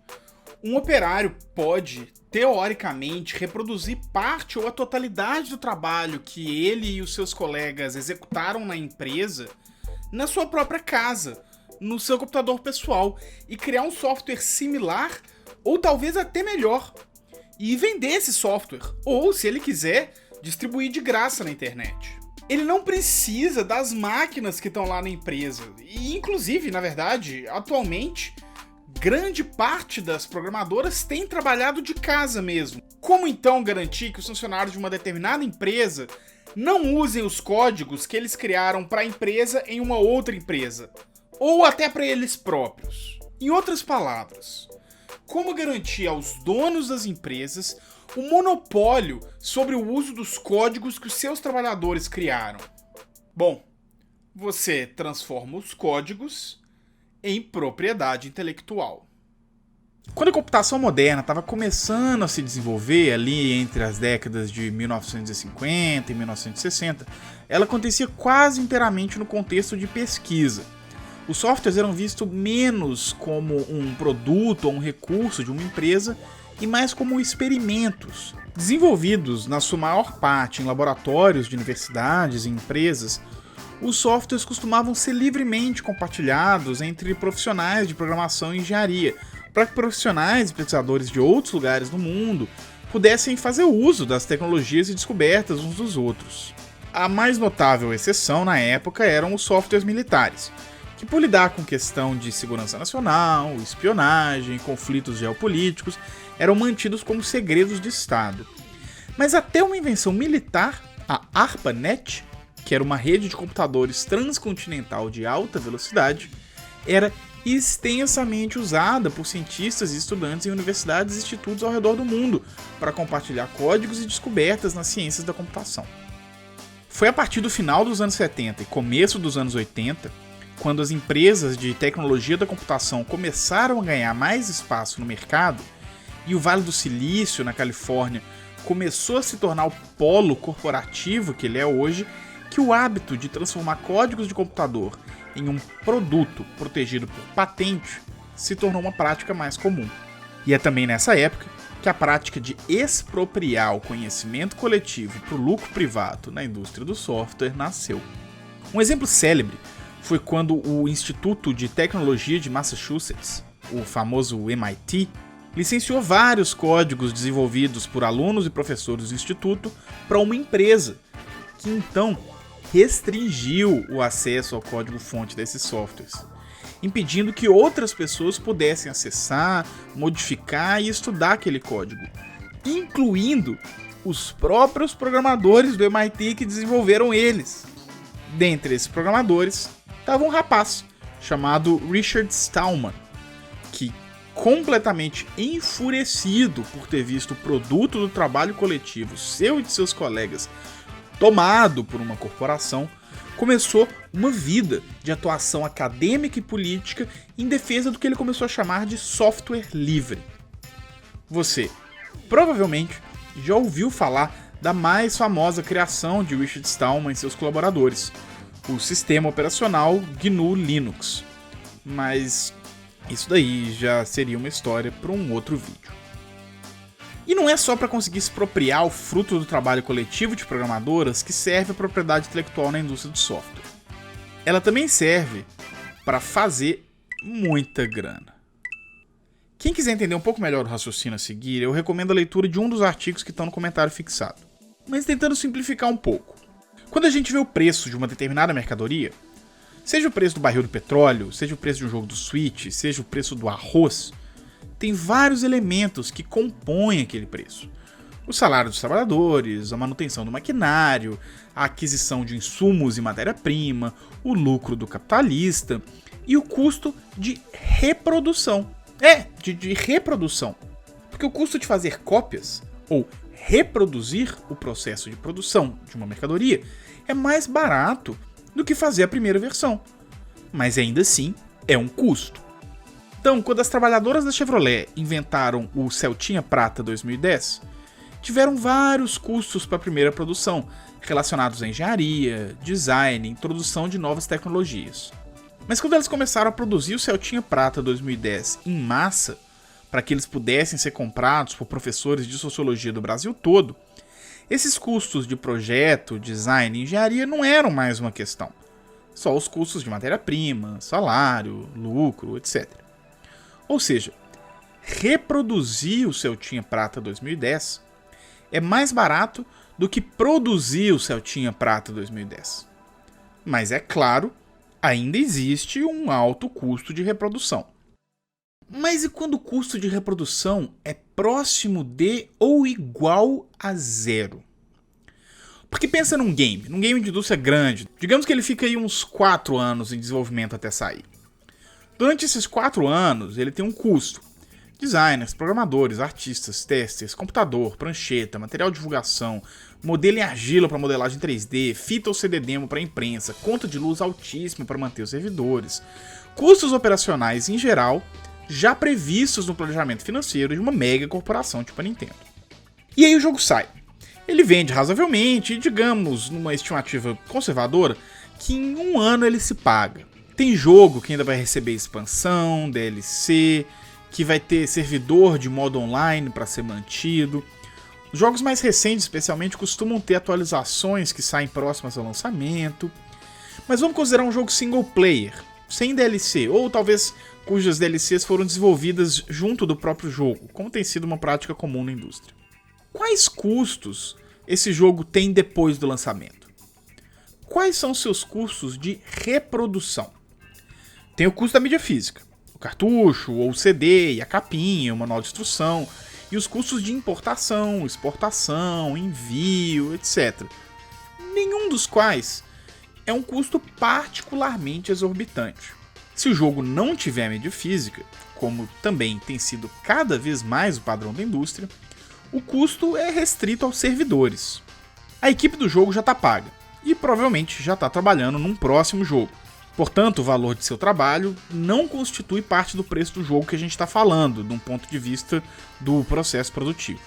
Um operário pode, teoricamente, reproduzir parte ou a totalidade do trabalho que ele e os seus colegas executaram na empresa na sua própria casa, no seu computador pessoal, e criar um software similar ou talvez até melhor, e vender esse software, ou, se ele quiser, distribuir de graça na internet. Ele não precisa das máquinas que estão lá na empresa, e inclusive, na verdade, atualmente, grande parte das programadoras tem trabalhado de casa mesmo. Como então garantir que os funcionários de uma determinada empresa não usem os códigos que eles criaram para a empresa em uma outra empresa? Ou até para eles próprios? Em outras palavras, como garantir aos donos das empresas o monopólio sobre o uso dos códigos que os seus trabalhadores criaram? Bom, você transforma os códigos em propriedade intelectual. Quando a computação moderna estava começando a se desenvolver ali entre as décadas de 1950 e 1960, ela acontecia quase inteiramente no contexto de pesquisa. Os softwares eram vistos menos como um produto ou um recurso de uma empresa e mais como experimentos. Desenvolvidos, na sua maior parte, em laboratórios de universidades e empresas, os softwares costumavam ser livremente compartilhados entre profissionais de programação e engenharia, para que profissionais e pesquisadores de outros lugares do mundo pudessem fazer uso das tecnologias e descobertas uns dos outros. A mais notável exceção na época eram os softwares militares, que por lidar com questão de segurança nacional, espionagem, conflitos geopolíticos, eram mantidos como segredos de Estado. Mas até uma invenção militar, a ARPANET, que era uma rede de computadores transcontinental de alta velocidade, era extensamente usada por cientistas e estudantes em universidades e institutos ao redor do mundo para compartilhar códigos e descobertas nas ciências da computação. Foi a partir do final dos anos 70 e começo dos anos 80, quando as empresas de tecnologia da computação começaram a ganhar mais espaço no mercado e o Vale do Silício, na Califórnia, começou a se tornar o polo corporativo que ele é hoje, que o hábito de transformar códigos de computador em um produto protegido por patente se tornou uma prática mais comum. E é também nessa época que a prática de expropriar o conhecimento coletivo para o lucro privado na indústria do software nasceu. Um exemplo célebre foi quando o Instituto de Tecnologia de Massachusetts, o famoso MIT, licenciou vários códigos desenvolvidos por alunos e professores do instituto para uma empresa, que então restringiu o acesso ao código-fonte desses softwares, impedindo que outras pessoas pudessem acessar, modificar e estudar aquele código, incluindo os próprios programadores do MIT que desenvolveram eles. Dentre esses programadores estava um rapaz chamado Richard Stallman, que, completamente enfurecido por ter visto o produto do trabalho coletivo seu e de seus colegas tomado por uma corporação, começou uma vida de atuação acadêmica e política em defesa do que ele começou a chamar de software livre. Você, provavelmente, já ouviu falar da mais famosa criação de Richard Stallman e seus colaboradores, o sistema operacional GNU Linux. Mas isso daí já seria uma história para um outro vídeo. E não é só para conseguir se apropriar o fruto do trabalho coletivo de programadoras que serve a propriedade intelectual na indústria do software. Ela também serve para fazer muita grana. Quem quiser entender um pouco melhor o raciocínio a seguir, eu recomendo a leitura de um dos artigos que estão no comentário fixado. Mas tentando simplificar um pouco. Quando a gente vê o preço de uma determinada mercadoria, seja o preço do barril do petróleo, seja o preço de um jogo do Switch, seja o preço do arroz, tem vários elementos que compõem aquele preço. O salário dos trabalhadores, a manutenção do maquinário, a aquisição de insumos e matéria-prima, o lucro do capitalista e o custo de reprodução. De reprodução. Porque o custo de fazer cópias ou reproduzir o processo de produção de uma mercadoria é mais barato do que fazer a primeira versão. Mas ainda assim é um custo. Então, quando as trabalhadoras da Chevrolet inventaram o Celtinha Prata 2010, tiveram vários custos para a primeira produção, relacionados à engenharia, design, introdução de novas tecnologias. Mas quando elas começaram a produzir o Celtinha Prata 2010 em massa, para que eles pudessem ser comprados por professores de sociologia do Brasil todo, esses custos de projeto, design e engenharia não eram mais uma questão. Só os custos de matéria-prima, salário, lucro, etc. Ou seja, reproduzir o Celtinha Prata 2010 é mais barato do que produzir o Celtinha Prata 2010. Mas é claro, ainda existe um alto custo de reprodução. Mas e quando o custo de reprodução é próximo de ou igual a zero? Porque pensa num game de indústria grande, digamos que ele fica aí uns 4 anos em desenvolvimento até sair. Durante esses 4 anos, ele tem um custo. Designers, programadores, artistas, testers, computador, prancheta, material de divulgação, modelo em argila para modelagem 3D, fita ou CD demo para imprensa, conta de luz altíssima para manter os servidores, custos operacionais em geral, já previstos no planejamento financeiro de uma mega corporação tipo a Nintendo. E aí o jogo sai. Ele vende razoavelmente e, digamos, numa estimativa conservadora, que em 1 ano ele se paga. Tem jogo que ainda vai receber expansão, DLC, que vai ter servidor de modo online para ser mantido. Os jogos mais recentes, especialmente, costumam ter atualizações que saem próximas ao lançamento. Mas vamos considerar um jogo single player, sem DLC, ou talvez cujas DLCs foram desenvolvidas junto do próprio jogo, como tem sido uma prática comum na indústria. Quais custos esse jogo tem depois do lançamento? Quais são seus custos de reprodução? Tem o custo da mídia física, o cartucho, ou o CD, e a capinha, o manual de instrução, e os custos de importação, exportação, envio, etc. Nenhum dos quais é um custo particularmente exorbitante. Se o jogo não tiver mídia física, como também tem sido cada vez mais o padrão da indústria, o custo é restrito aos servidores. A equipe do jogo já está paga, e provavelmente já está trabalhando num próximo jogo. Portanto, o valor de seu trabalho não constitui parte do preço do jogo que a gente está falando, de um ponto de vista do processo produtivo.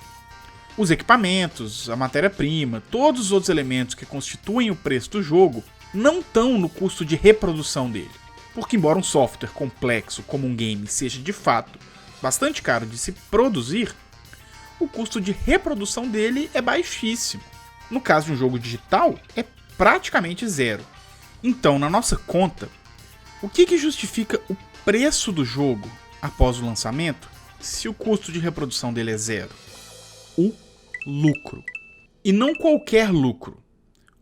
Os equipamentos, a matéria-prima, todos os outros elementos que constituem o preço do jogo não estão no custo de reprodução dele. Porque embora um software complexo como um game seja de fato bastante caro de se produzir, o custo de reprodução dele é baixíssimo. No caso de um jogo digital, é praticamente zero. Então, na nossa conta, o que justifica o preço do jogo após o lançamento se o custo de reprodução dele é zero? O lucro. E não qualquer lucro.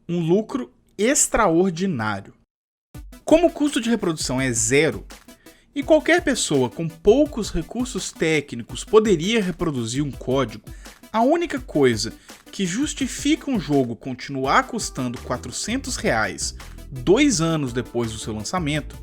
Um lucro extraordinário. Como o custo de reprodução é zero, e qualquer pessoa com poucos recursos técnicos poderia reproduzir um código, a única coisa que justifica um jogo continuar custando R$400 2 anos depois do seu lançamento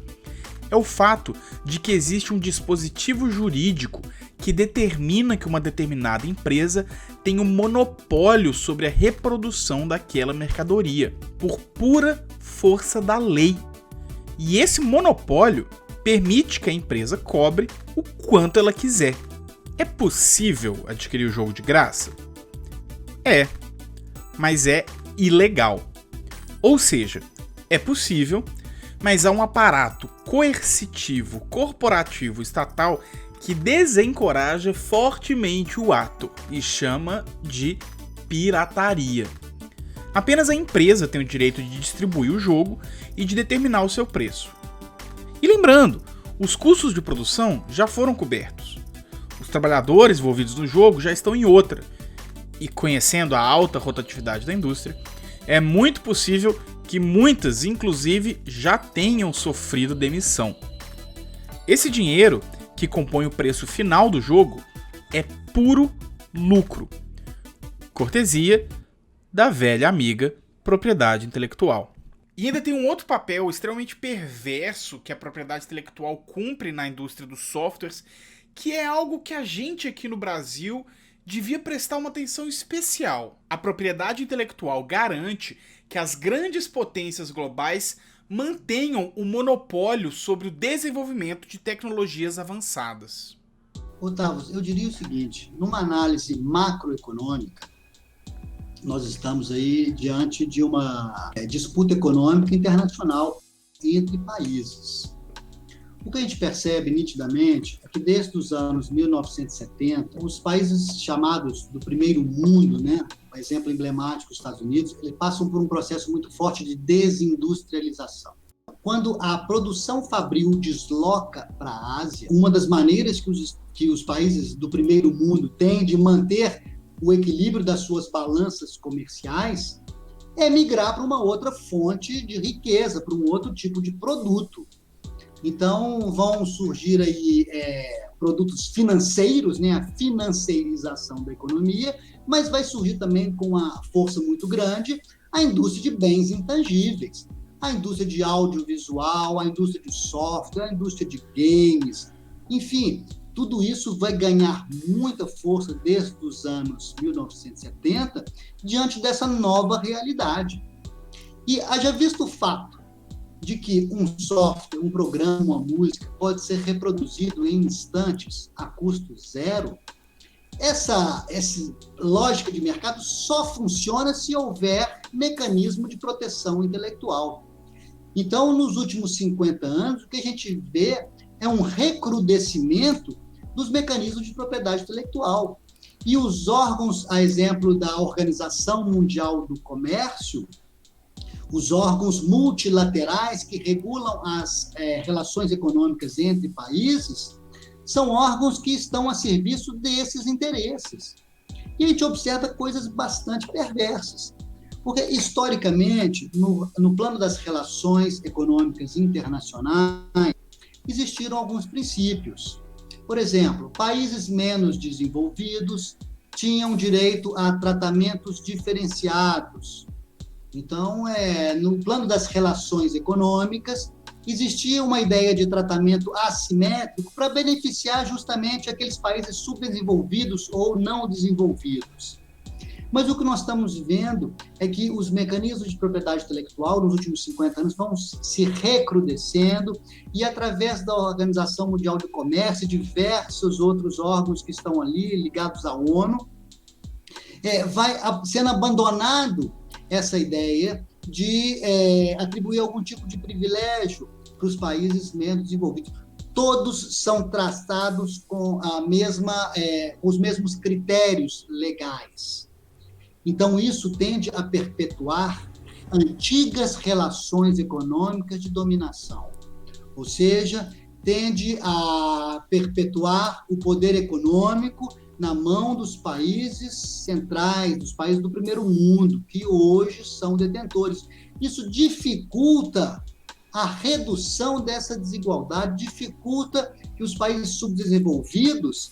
é o fato de que existe um dispositivo jurídico que determina que uma determinada empresa tem um monopólio sobre a reprodução daquela mercadoria, por pura força da lei. E esse monopólio permite que a empresa cobre o quanto ela quiser. É possível adquirir o jogo de graça? É, mas é ilegal. Ou seja, é possível, mas há um aparato coercitivo, corporativo, estatal que desencoraja fortemente o ato e chama de pirataria. Apenas a empresa tem o direito de distribuir o jogo e de determinar o seu preço. E lembrando, os custos de produção já foram cobertos. Os trabalhadores envolvidos no jogo já estão em outra. E conhecendo a alta rotatividade da indústria, é muito possível que muitas, inclusive, já tenham sofrido demissão. Esse dinheiro, que compõe o preço final do jogo, é puro lucro. Cortesia da velha amiga propriedade intelectual. E ainda tem um outro papel extremamente perverso que a propriedade intelectual cumpre na indústria dos softwares, que é algo que a gente aqui no Brasil devia prestar uma atenção especial. A propriedade intelectual garante que as grandes potências globais mantenham o monopólio sobre o desenvolvimento de tecnologias avançadas. Otávio, eu diria o seguinte, numa análise macroeconômica, nós estamos aí diante de uma disputa econômica internacional entre países. O que a gente percebe nitidamente é que desde os anos 1970, os países chamados do primeiro mundo, né, um exemplo emblemático, os Estados Unidos, eles passam por um processo muito forte de desindustrialização. Quando a produção fabril desloca para a Ásia, uma das maneiras que os países do primeiro mundo têm de manter o equilíbrio das suas balanças comerciais é migrar para uma outra fonte de riqueza, para um outro tipo de produto. Então, vão surgir aí produtos financeiros, né, a financeirização da economia, mas vai surgir também com uma força muito grande a indústria de bens intangíveis, a indústria de audiovisual, a indústria de software, a indústria de games, enfim, tudo isso vai ganhar muita força desde os anos 1970 diante dessa nova realidade. E haja visto o fato de que um software, um programa, uma música pode ser reproduzido em instantes a custo zero, essa lógica de mercado só funciona se houver mecanismo de proteção intelectual. Então, nos últimos 50 anos, o que a gente vê é um recrudescimento dos mecanismos de propriedade intelectual. E os órgãos, a exemplo da Organização Mundial do Comércio, os órgãos multilaterais que regulam as relações econômicas entre países, são órgãos que estão a serviço desses interesses. E a gente observa coisas bastante perversas, porque, historicamente, no plano das relações econômicas internacionais, existiram alguns princípios. Por exemplo, países menos desenvolvidos tinham direito a tratamentos diferenciados. Então, no plano das relações econômicas, existia uma ideia de tratamento assimétrico para beneficiar justamente aqueles países subdesenvolvidos ou não desenvolvidos. Mas o que nós estamos vendo é que os mecanismos de propriedade intelectual nos últimos 50 anos vão se recrudescendo e, através da Organização Mundial do Comércio e diversos outros órgãos que estão ali ligados à ONU, vai sendo abandonado essa ideia de atribuir algum tipo de privilégio para os países menos desenvolvidos. Todos são traçados com os mesmos critérios legais. Então, isso tende a perpetuar antigas relações econômicas de dominação, ou seja, tende a perpetuar o poder econômico na mão dos países centrais, dos países do primeiro mundo, que hoje são detentores. Isso dificulta a redução dessa desigualdade, dificulta que os países subdesenvolvidos,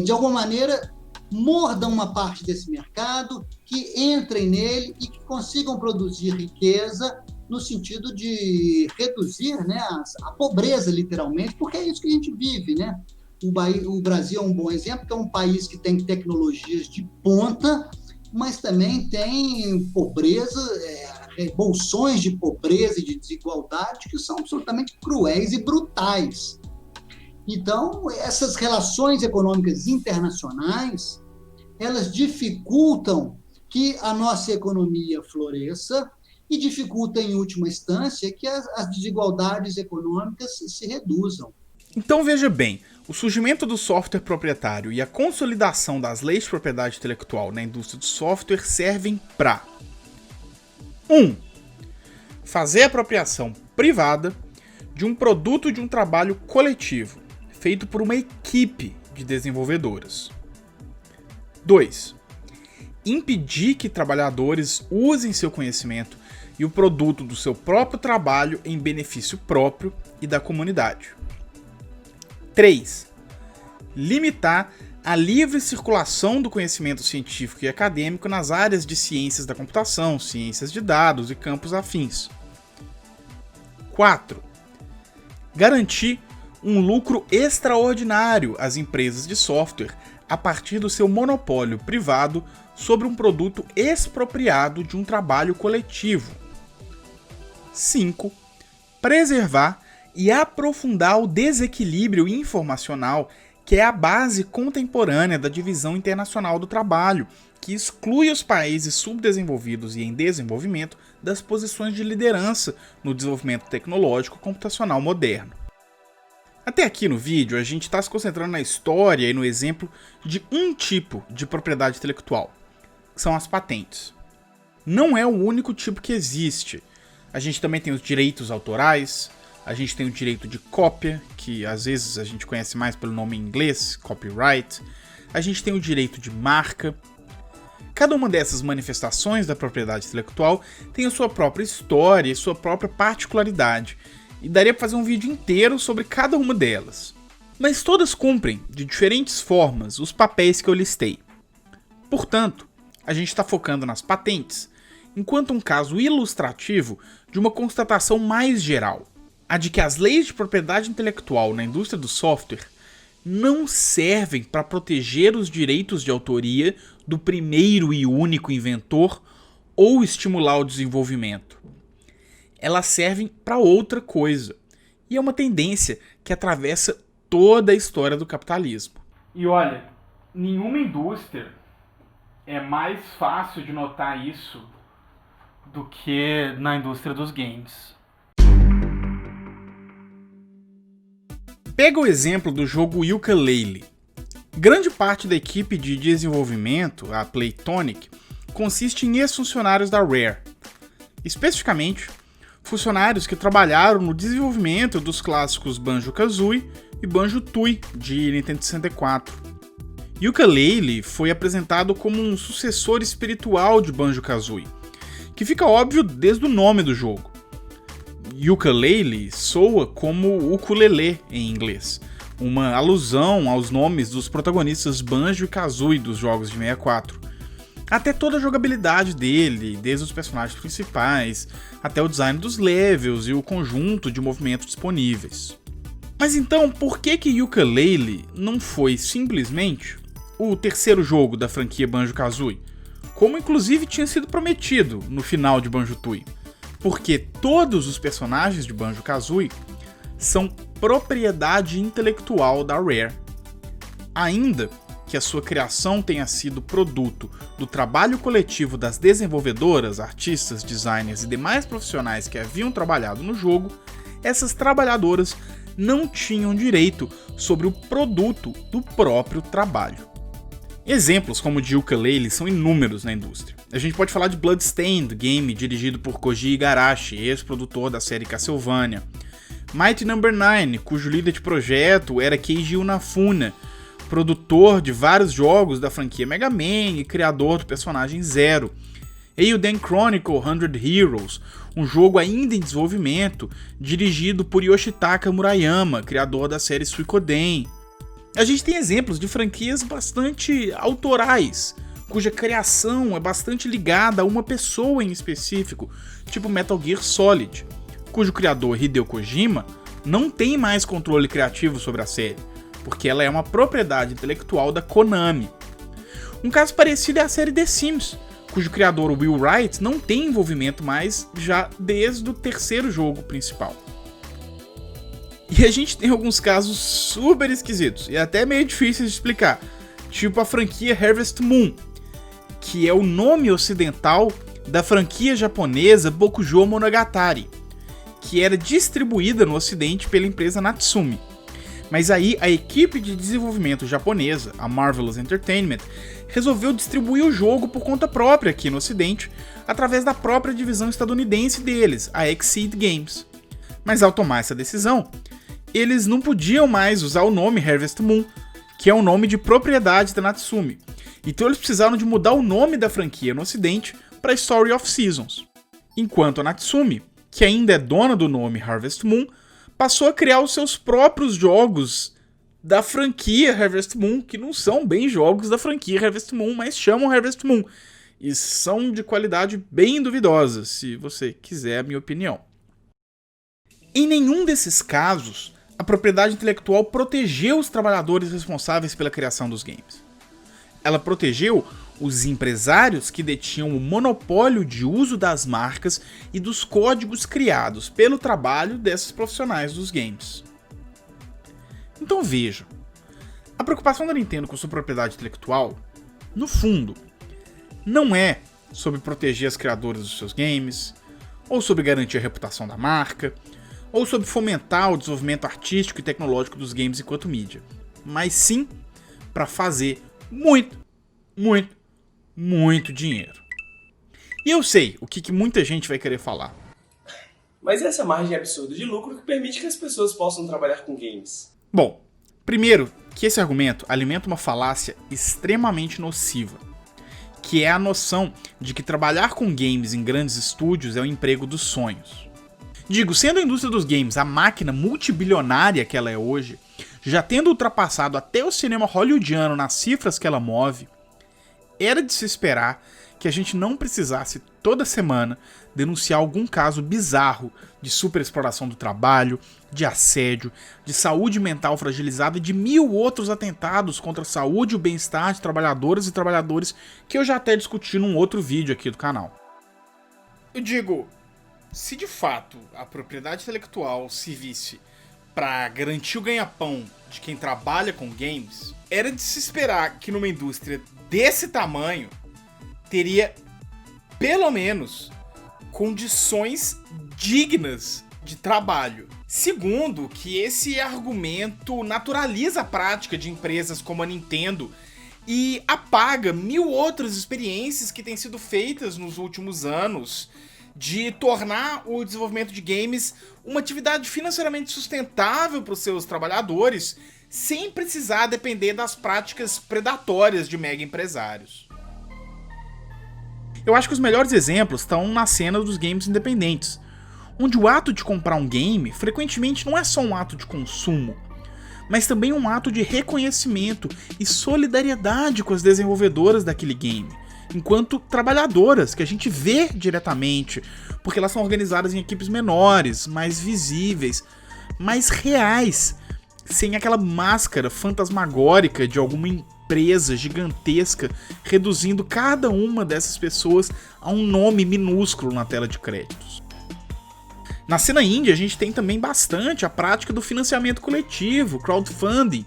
de alguma maneira, mordam uma parte desse mercado, que entrem nele e que consigam produzir riqueza no sentido de reduzir, né, a pobreza, literalmente, porque é isso que a gente vive, né? O Brasil é um bom exemplo, que é um país que tem tecnologias de ponta, mas também tem pobreza, bolsões de pobreza e de desigualdade que são absolutamente cruéis e brutais. Então, essas relações econômicas internacionais, elas dificultam que a nossa economia floresça e dificultam, em última instância, que as desigualdades econômicas se reduzam. Então veja bem, O surgimento do software proprietário e a consolidação das leis de propriedade intelectual na indústria do software servem para 1. Fazer a apropriação privada de um produto de um trabalho coletivo, feito por uma equipe de desenvolvedoras. 2. Impedir que trabalhadores usem seu conhecimento e o produto do seu próprio trabalho em benefício próprio e da comunidade. 3. Limitar a livre circulação do conhecimento científico e acadêmico nas áreas de ciências da computação, ciências de dados e campos afins. 4. Garantir um lucro extraordinário às empresas de software a partir do seu monopólio privado sobre um produto expropriado de um trabalho coletivo. 5. Preservar e aprofundar o desequilíbrio informacional que é a base contemporânea da divisão internacional do trabalho, que exclui os países subdesenvolvidos e em desenvolvimento das posições de liderança no desenvolvimento tecnológico computacional moderno. Até aqui no vídeo, a gente está se concentrando na história e no exemplo de um tipo de propriedade intelectual, que são as patentes. Não é o único tipo que existe. A gente também tem os direitos autorais, a gente tem o direito de cópia, que às vezes a gente conhece mais pelo nome em inglês, copyright. A gente tem o direito de marca. Cada uma dessas manifestações da propriedade intelectual tem a sua própria história e sua própria particularidade, e daria para fazer um vídeo inteiro sobre cada uma delas. Mas todas cumprem, de diferentes formas, os papéis que eu listei. Portanto, a gente está focando nas patentes, enquanto um caso ilustrativo de uma constatação mais geral, a de que as leis de propriedade intelectual na indústria do software não servem para proteger os direitos de autoria do primeiro e único inventor ou estimular o desenvolvimento. Elas servem para outra coisa, e é uma tendência que atravessa toda a história do capitalismo. E olha, nenhuma indústria é mais fácil de notar isso do que na indústria dos games. Pega o exemplo do jogo Yooka-Laylee. Grande parte da equipe de desenvolvimento, a Playtonic, consiste em ex-funcionários da Rare. Especificamente, funcionários que trabalharam no desenvolvimento dos clássicos Banjo-Kazooie e Banjo-Tooie de Nintendo 64. Yooka-Laylee foi apresentado como um sucessor espiritual de Banjo-Kazooie, que fica óbvio desde o nome do jogo. Yooka-Laylee soa como ukulele em inglês, uma alusão aos nomes dos protagonistas Banjo e Kazooie dos jogos de 64. Até toda a jogabilidade dele, desde os personagens principais, até o design dos levels e o conjunto de movimentos disponíveis. Mas então, por que Yooka-Laylee não foi simplesmente o terceiro jogo da franquia Banjo-Kazooie, como inclusive tinha sido prometido no final de Banjo-Tooie? Porque todos os personagens de Banjo-Kazooie são propriedade intelectual da Rare. Ainda que a sua criação tenha sido produto do trabalho coletivo das desenvolvedoras, artistas, designers e demais profissionais que haviam trabalhado no jogo, essas trabalhadoras não tinham direito sobre o produto do próprio trabalho. Exemplos como o de Yooka-Laylee são inúmeros na indústria. A gente pode falar de Bloodstained, game dirigido por Koji Igarashi, ex-produtor da série Castlevania. Mighty No. 9, cujo líder de projeto era Keiji Unafuna, produtor de vários jogos da franquia Mega Man e criador do personagem Zero. Eiyuden Chronicle 100 Heroes, um jogo ainda em desenvolvimento, dirigido por Yoshitaka Murayama, criador da série Suikoden. A gente tem exemplos de franquias bastante autorais, cuja criação é bastante ligada a uma pessoa em específico, tipo Metal Gear Solid, cujo criador Hideo Kojima não tem mais controle criativo sobre a série, porque ela é uma propriedade intelectual da Konami. Um caso parecido é a série The Sims, cujo criador Will Wright não tem envolvimento mais já desde o terceiro jogo principal. E a gente tem alguns casos super esquisitos e até meio difíceis de explicar, tipo a franquia Harvest Moon, que é o nome ocidental da franquia japonesa Bokujo Monogatari, que era distribuída no ocidente pela empresa Natsume. Mas aí a equipe de desenvolvimento japonesa, a Marvelous Entertainment, resolveu distribuir o jogo por conta própria aqui no ocidente, através da própria divisão estadunidense deles, a Exceed Games. Mas ao tomar essa decisão, eles não podiam mais usar o nome Harvest Moon, que é o nome de propriedade da Natsume. Então eles precisaram de mudar o nome da franquia no ocidente para Story of Seasons. Enquanto a Natsume, que ainda é dona do nome Harvest Moon, passou a criar os seus próprios jogos da franquia Harvest Moon, que não são bem jogos da franquia Harvest Moon, mas chamam Harvest Moon. E são de qualidade bem duvidosa, se você quiser a minha opinião. Em nenhum desses casos, a propriedade intelectual protegeu os trabalhadores responsáveis pela criação dos games. Ela protegeu os empresários que detinham o monopólio de uso das marcas e dos códigos criados pelo trabalho desses profissionais dos games. Então vejam, a preocupação da Nintendo com sua propriedade intelectual, no fundo, não é sobre proteger as criadoras dos seus games, ou sobre garantir a reputação da marca, ou sobre fomentar o desenvolvimento artístico e tecnológico dos games enquanto mídia, mas sim para fazer muito dinheiro. E eu sei o que muita gente vai querer falar. Mas essa margem absurda de lucro que permite que as pessoas possam trabalhar com games. Bom, primeiro, que esse argumento alimenta uma falácia extremamente nociva, que é a noção de que trabalhar com games em grandes estúdios é o emprego dos sonhos. Digo, sendo a indústria dos games a máquina multibilionária que ela é hoje, já tendo ultrapassado até o cinema hollywoodiano nas cifras que ela move, era de se esperar que a gente não precisasse toda semana denunciar algum caso bizarro de superexploração do trabalho, de assédio, de saúde mental fragilizada e de 1000 outros atentados contra a saúde e o bem-estar de trabalhadoras e trabalhadores que eu já até discuti num outro vídeo aqui do canal. Eu digo, se de fato a propriedade intelectual servisse para garantir o ganha-pão de quem trabalha com games, era de se esperar que numa indústria desse tamanho teria, pelo menos, condições dignas de trabalho. Segundo, que esse argumento naturaliza a prática de empresas como a Nintendo e apaga 1000 outras experiências que têm sido feitas nos últimos anos de tornar o desenvolvimento de games uma atividade financeiramente sustentável para os seus trabalhadores, sem precisar depender das práticas predatórias de mega empresários. Eu acho que os melhores exemplos estão na cena dos games independentes, onde o ato de comprar um game frequentemente não é só um ato de consumo, mas também um ato de reconhecimento e solidariedade com as desenvolvedoras daquele game, enquanto trabalhadoras que a gente vê diretamente, porque elas são organizadas em equipes menores, mais visíveis, mais reais, sem aquela máscara fantasmagórica de alguma empresa gigantesca reduzindo cada uma dessas pessoas a um nome minúsculo na tela de créditos. Na cena indie a gente tem também bastante a prática do financiamento coletivo, crowdfunding,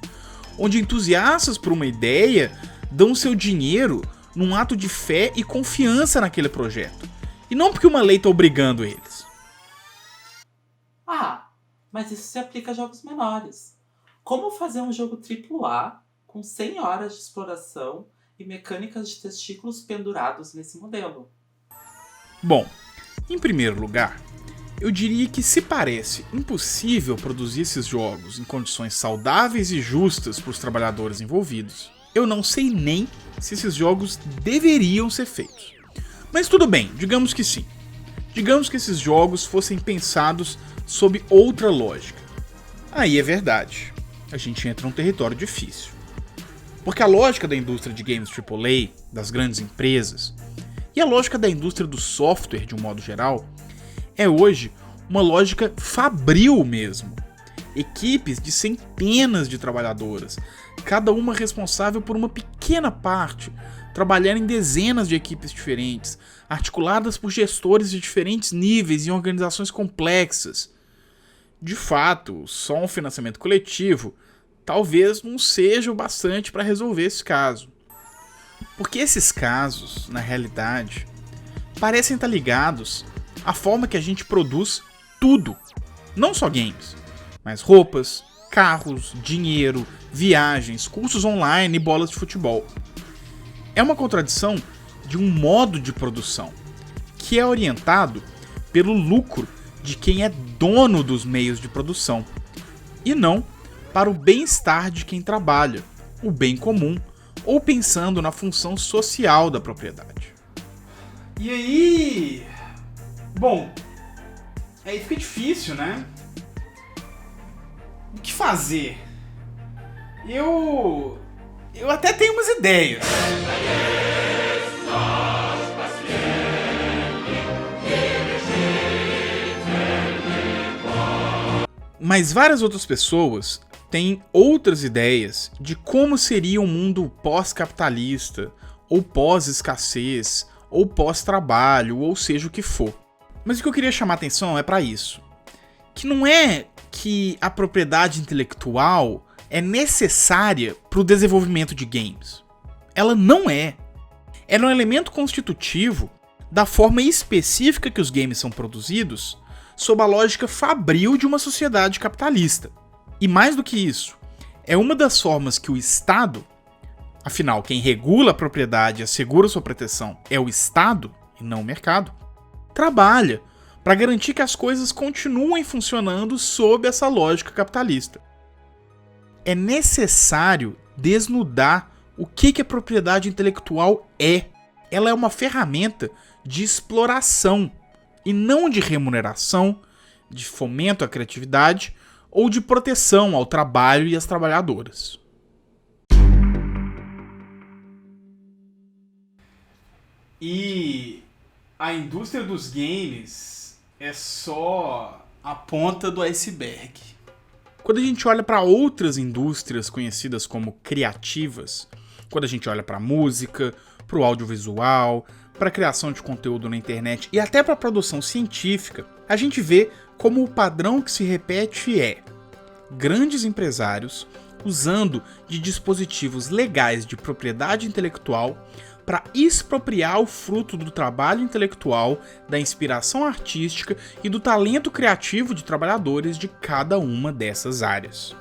onde entusiastas por uma ideia dão seu dinheiro num ato de fé e confiança naquele projeto, e não porque uma lei está obrigando eles. Ah, mas isso se aplica a jogos menores. Como fazer um jogo AAA com 100 horas de exploração e mecânicas de testículos pendurados nesse modelo? Bom, em primeiro lugar, eu diria que se parece impossível produzir esses jogos em condições saudáveis e justas para os trabalhadores envolvidos, eu não sei nem se esses jogos deveriam ser feitos. Mas tudo bem, digamos que sim. Digamos que esses jogos fossem pensados sob outra lógica. Aí é verdade, a gente entra num território difícil. Porque a lógica da indústria de games AAA, das grandes empresas, e a lógica da indústria do software de um modo geral, é hoje uma lógica fabril mesmo. Equipes de centenas de trabalhadoras, cada uma responsável por uma pequena parte, trabalhando em dezenas de equipes diferentes, articuladas por gestores de diferentes níveis em organizações complexas. De fato, só um financiamento coletivo talvez não seja o bastante para resolver esse caso. Porque esses casos, na realidade, parecem estar ligados à forma que a gente produz tudo, não só games, mas roupas, carros, dinheiro, viagens, cursos online e bolas de futebol. É uma contradição de um modo de produção que é orientado pelo lucro de quem é dono dos meios de produção e não para o bem-estar de quem trabalha, o bem comum, ou pensando na função social da propriedade. E aí... Bom, aí fica difícil, né? O que fazer? Eu até tenho umas ideias. Mas várias outras pessoas têm outras ideias de como seria um mundo pós-capitalista, ou pós-escassez, ou pós-trabalho, ou seja o que for. Mas o que eu queria chamar a atenção é para isso. Que não é que a propriedade intelectual é necessária para o desenvolvimento de games. Ela não é. Ela é um elemento constitutivo da forma específica que os games são produzidos sob a lógica fabril de uma sociedade capitalista. E mais do que isso, é uma das formas que o Estado, afinal, quem regula a propriedade e assegura sua proteção é o Estado e não o mercado, trabalha para garantir que as coisas continuem funcionando sob essa lógica capitalista. É necessário desnudar o que a propriedade intelectual é. Ela é uma ferramenta de exploração e não de remuneração, de fomento à criatividade ou de proteção ao trabalho e às trabalhadoras. E a indústria dos games é só a ponta do iceberg. Quando a gente olha para outras indústrias conhecidas como criativas, quando a gente olha para a música, para o audiovisual, para a criação de conteúdo na internet e até para a produção científica, a gente vê como o padrão que se repete é grandes empresários usando de dispositivos legais de propriedade intelectual para expropriar o fruto do trabalho intelectual, da inspiração artística e do talento criativo de trabalhadores de cada uma dessas áreas.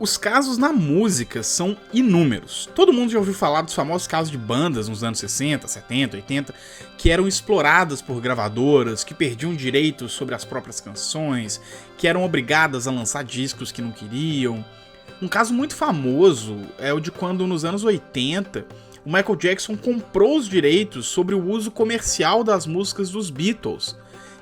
Os casos na música são inúmeros. Todo mundo já ouviu falar dos famosos casos de bandas nos anos 60, 70, 80, que eram exploradas por gravadoras, que perdiam direitos sobre as próprias canções, que eram obrigadas a lançar discos que não queriam. Um caso muito famoso é o de quando, nos anos 80, o Michael Jackson comprou os direitos sobre o uso comercial das músicas dos Beatles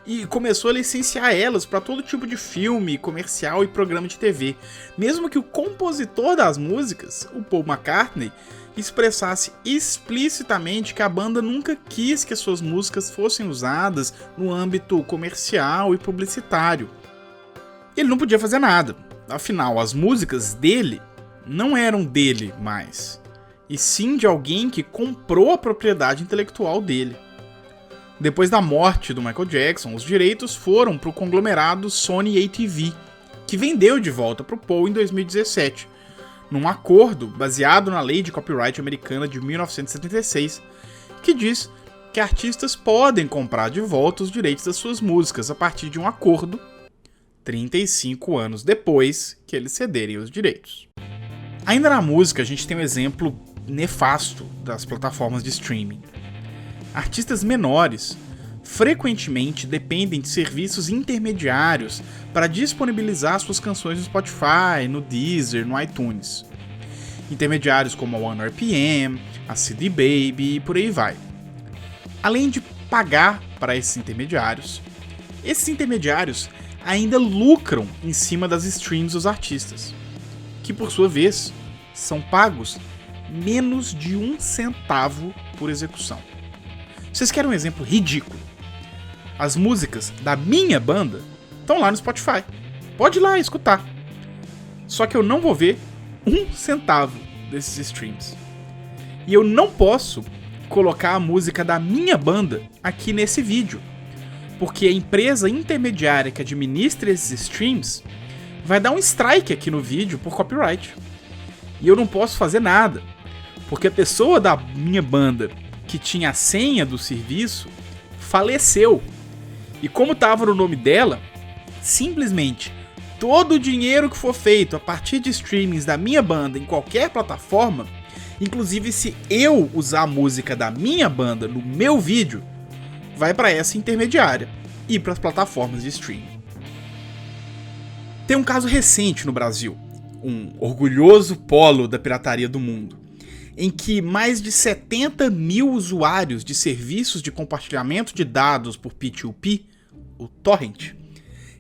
e começou a licenciar elas para todo tipo de filme, comercial e programa de TV, mesmo que o compositor das músicas, o Paul McCartney, expressasse explicitamente que a banda nunca quis que as suas músicas fossem usadas no âmbito comercial e publicitário. Ele não podia fazer nada, afinal, as músicas dele não eram dele mais, e sim de alguém que comprou a propriedade intelectual dele. Depois da morte do Michael Jackson, os direitos foram para o conglomerado Sony ATV, que vendeu de volta para o Paul em 2017, num acordo baseado na Lei de Copyright americana de 1976, que diz que artistas podem comprar de volta os direitos das suas músicas a partir de um acordo 35 anos depois que eles cederem os direitos. Ainda na música, a gente tem um exemplo nefasto das plataformas de streaming. Artistas menores frequentemente dependem de serviços intermediários para disponibilizar suas canções no Spotify, no Deezer, no iTunes. Intermediários como a OneRPM, a CD Baby e por aí vai. Além de pagar para esses intermediários ainda lucram em cima das streams dos artistas, que por sua vez são pagos menos de 1 centavo por execução. Vocês querem um exemplo ridículo? As músicas da minha banda estão lá no Spotify. Pode ir lá escutar. Só que eu não vou ver 1 centavo desses streams. E eu não posso colocar a música da minha banda aqui nesse vídeo, porque a empresa intermediária que administra esses streams vai dar um strike aqui no vídeo por copyright. E eu não posso fazer nada, porque a pessoa da minha banda que tinha a senha do serviço faleceu. E como estava no nome dela, simplesmente todo o dinheiro que for feito a partir de streamings da minha banda em qualquer plataforma, inclusive se eu usar a música da minha banda no meu vídeo, vai para essa intermediária e para as plataformas de streaming. Tem um caso recente no Brasil, um orgulhoso polo da pirataria do mundo, em que mais de 70 mil usuários de serviços de compartilhamento de dados por P2P, o Torrent,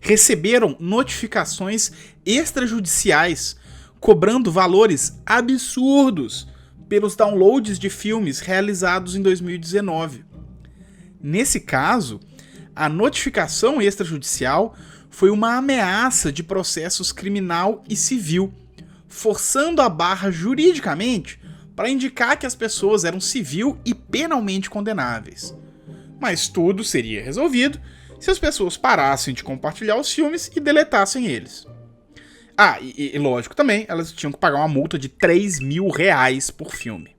receberam notificações extrajudiciais cobrando valores absurdos pelos downloads de filmes realizados em 2019. Nesse caso, a notificação extrajudicial foi uma ameaça de processos criminal e civil, forçando a barra juridicamente para indicar que as pessoas eram civil e penalmente condenáveis. Mas tudo seria resolvido se as pessoas parassem de compartilhar os filmes e deletassem eles. E lógico também, elas tinham que pagar uma multa de R$3.000 por filme.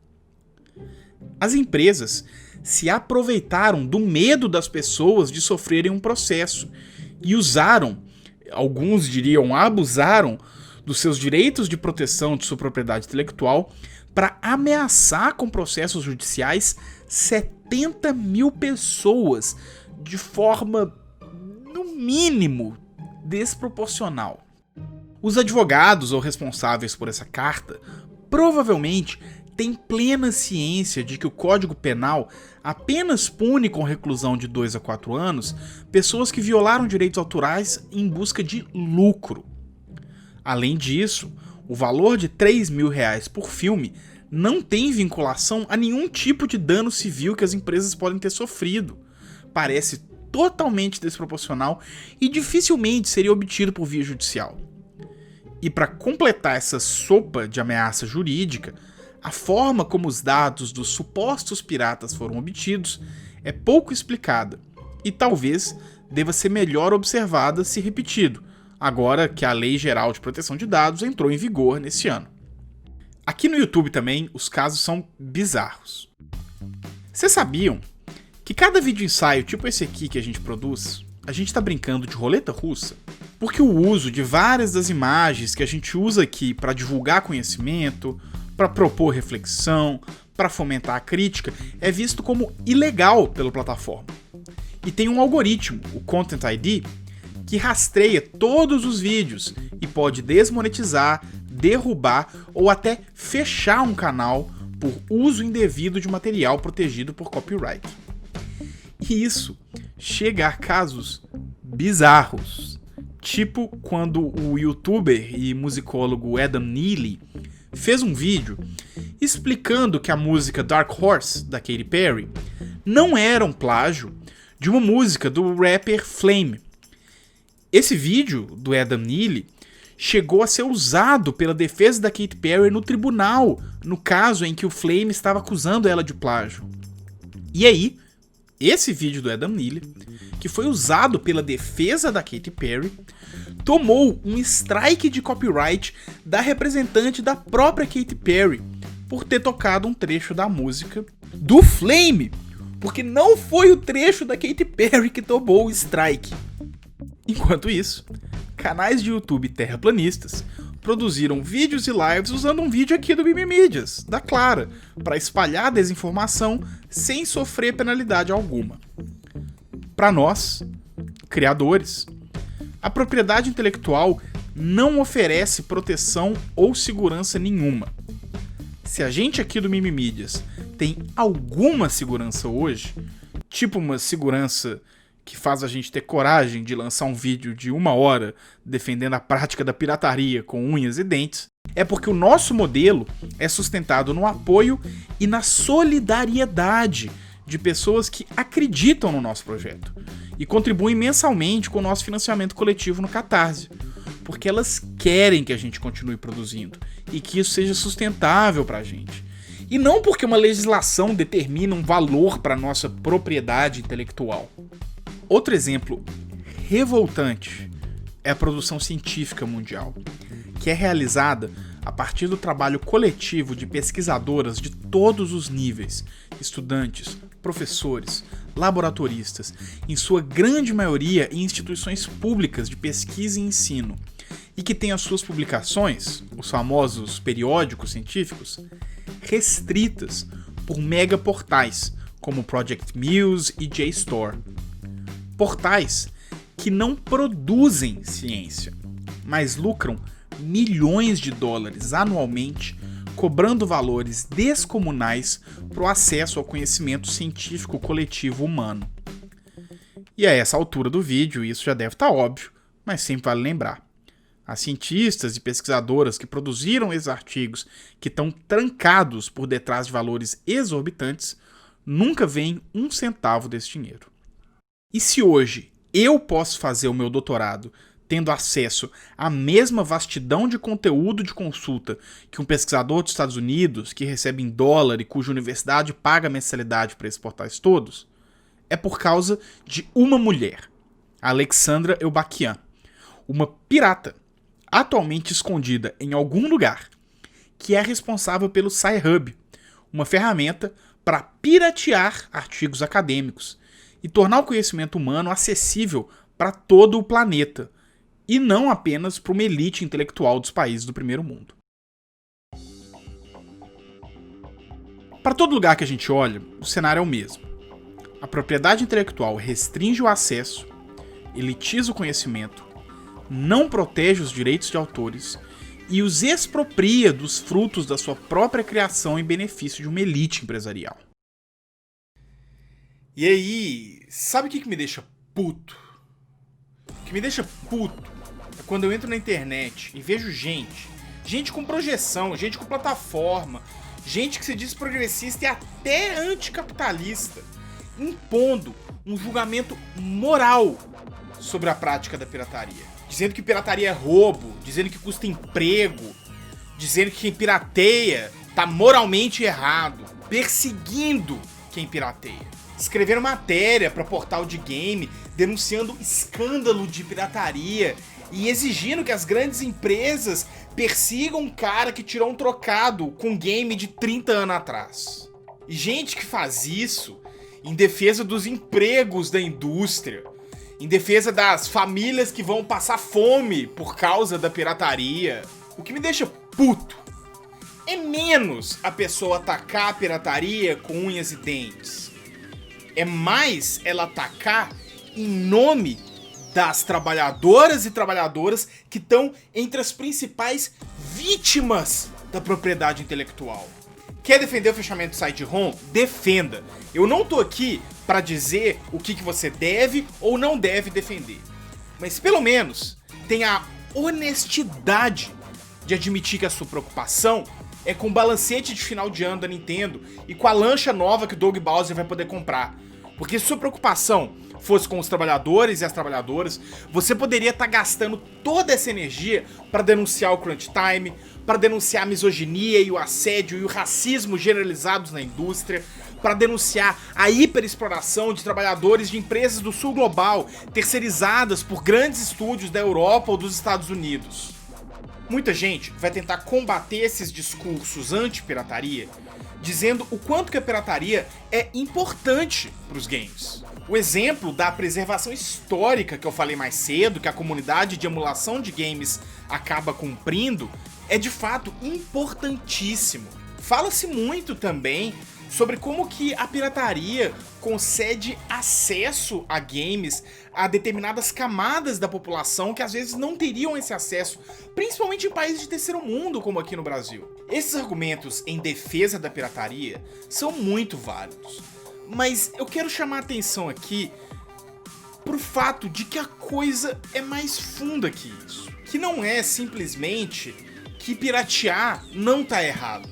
As empresas se aproveitaram do medo das pessoas de sofrerem um processo e usaram, alguns diriam abusaram, dos seus direitos de proteção de sua propriedade intelectual para ameaçar com processos judiciais 70 mil pessoas de forma, no mínimo, desproporcional. Os advogados ou responsáveis por essa carta provavelmente têm plena ciência de que o Código Penal apenas pune com reclusão de 2 a 4 anos pessoas que violaram direitos autorais em busca de lucro. Além disso, o valor de R$3.000 por filme não tem vinculação a nenhum tipo de dano civil que as empresas podem ter sofrido. Parece totalmente desproporcional e dificilmente seria obtido por via judicial. E para completar essa sopa de ameaça jurídica, a forma como os dados dos supostos piratas foram obtidos é pouco explicada e talvez deva ser melhor observada se repetido, agora que a Lei Geral de Proteção de Dados entrou em vigor nesse ano. Aqui no YouTube também os casos são bizarros. Vocês sabiam que cada vídeo ensaio tipo esse aqui que a gente produz, a gente está brincando de roleta russa? Porque o uso de várias das imagens que a gente usa aqui para divulgar conhecimento, para propor reflexão, para fomentar a crítica, é visto como ilegal pela plataforma. E tem um algoritmo, o Content ID, que rastreia todos os vídeos e pode desmonetizar, derrubar ou até fechar um canal por uso indevido de material protegido por copyright. E isso chega a casos bizarros, tipo quando o youtuber e musicólogo Adam Neely fez um vídeo explicando que a música Dark Horse, da Katy Perry, não era um plágio de uma música do rapper Flame. Esse vídeo do Adam Neely chegou a ser usado pela defesa da Katy Perry no tribunal, no caso em que o Flame estava acusando ela de plágio. E aí, esse vídeo do Adam Neely, que foi usado pela defesa da Katy Perry, tomou um strike de copyright da representante da própria Katy Perry por ter tocado um trecho da música do Flame, porque não foi o trecho da Katy Perry que tomou o strike. Enquanto isso, canais de YouTube terraplanistas produziram vídeos e lives usando um vídeo aqui do Mimimídias, da Clara, para espalhar desinformação sem sofrer penalidade alguma. Para nós, criadores, a propriedade intelectual não oferece proteção ou segurança nenhuma. Se a gente aqui do Mimimídias tem alguma segurança hoje, tipo uma segurança que faz a gente ter coragem de lançar um vídeo de 1 hora defendendo a prática da pirataria com unhas e dentes, é porque o nosso modelo é sustentado no apoio e na solidariedade de pessoas que acreditam no nosso projeto e contribuem mensalmente com o nosso financiamento coletivo no Catarse, porque elas querem que a gente continue produzindo e que isso seja sustentável pra gente. E não porque uma legislação determina um valor para nossa propriedade intelectual. Outro exemplo revoltante é a produção científica mundial, que é realizada a partir do trabalho coletivo de pesquisadoras de todos os níveis, estudantes, professores, laboratoristas, em sua grande maioria em instituições públicas de pesquisa e ensino, e que tem as suas publicações, os famosos periódicos científicos, restritas por megaportais como Project Muse e JSTOR. Portais que não produzem ciência, mas lucram milhões de dólares anualmente, cobrando valores descomunais para o acesso ao conhecimento científico coletivo humano. E a essa altura do vídeo isso já deve estar óbvio, mas sempre vale lembrar. As cientistas e pesquisadoras que produziram esses artigos, que estão trancados por detrás de valores exorbitantes, nunca veem um centavo desse dinheiro. E se hoje eu posso fazer o meu doutorado tendo acesso à mesma vastidão de conteúdo de consulta que um pesquisador dos Estados Unidos, que recebe em dólar e cuja universidade paga mensalidade para esses portais todos, é por causa de uma mulher, Alexandra Elbakian, uma pirata, atualmente escondida em algum lugar, que é responsável pelo Sci-Hub, uma ferramenta para piratear artigos acadêmicos e tornar o conhecimento humano acessível para todo o planeta, e não apenas para uma elite intelectual dos países do primeiro mundo. Para todo lugar que a gente olha, o cenário é o mesmo. A propriedade intelectual restringe o acesso, elitiza o conhecimento, não protege os direitos de autores e os expropria dos frutos da sua própria criação em benefício de uma elite empresarial. E aí, sabe o que me deixa puto? O que me deixa puto é quando eu entro na internet e vejo gente com projeção, gente com plataforma, gente que se diz progressista e até anticapitalista, impondo um julgamento moral sobre a prática da pirataria. Dizendo que pirataria é roubo, dizendo que custa emprego, dizendo que quem pirateia tá moralmente errado, perseguindo quem pirateia. Escreveram matéria para portal de game denunciando escândalo de pirataria e exigindo que as grandes empresas persigam um cara que tirou um trocado com um game de 30 anos atrás. E gente que faz isso em defesa dos empregos da indústria, em defesa das famílias que vão passar fome por causa da pirataria. O que me deixa puto é menos a pessoa atacar a pirataria com unhas e dentes. É mais ela atacar em nome das trabalhadoras e trabalhadoras que estão entre as principais vítimas da propriedade intelectual. Quer defender o fechamento do site-ROM? Defenda. Eu não tô aqui para dizer o que você deve ou não deve defender. Mas pelo menos tenha a honestidade de admitir que a sua preocupação é com o balancete de final de ano da Nintendo e com a lancha nova que o Doug Bowser vai poder comprar. Porque se sua preocupação fosse com os trabalhadores e as trabalhadoras, você poderia estar gastando toda essa energia para denunciar o crunch time, para denunciar a misoginia e o assédio e o racismo generalizados na indústria, para denunciar a hiperexploração de trabalhadores de empresas do sul global terceirizadas por grandes estúdios da Europa ou dos Estados Unidos. Muita gente vai tentar combater esses discursos anti-pirataria dizendo o quanto que a pirataria é importante para os games. O exemplo da preservação histórica que eu falei mais cedo, que a comunidade de emulação de games acaba cumprindo, é de fato importantíssimo. Fala-se muito também sobre como que a pirataria concede acesso a games a determinadas camadas da população que às vezes não teriam esse acesso, principalmente em países de terceiro mundo, como aqui no Brasil. Esses argumentos em defesa da pirataria são muito válidos, mas eu quero chamar a atenção aqui pro fato de que a coisa é mais funda que isso. Que não é simplesmente que piratear não tá errado.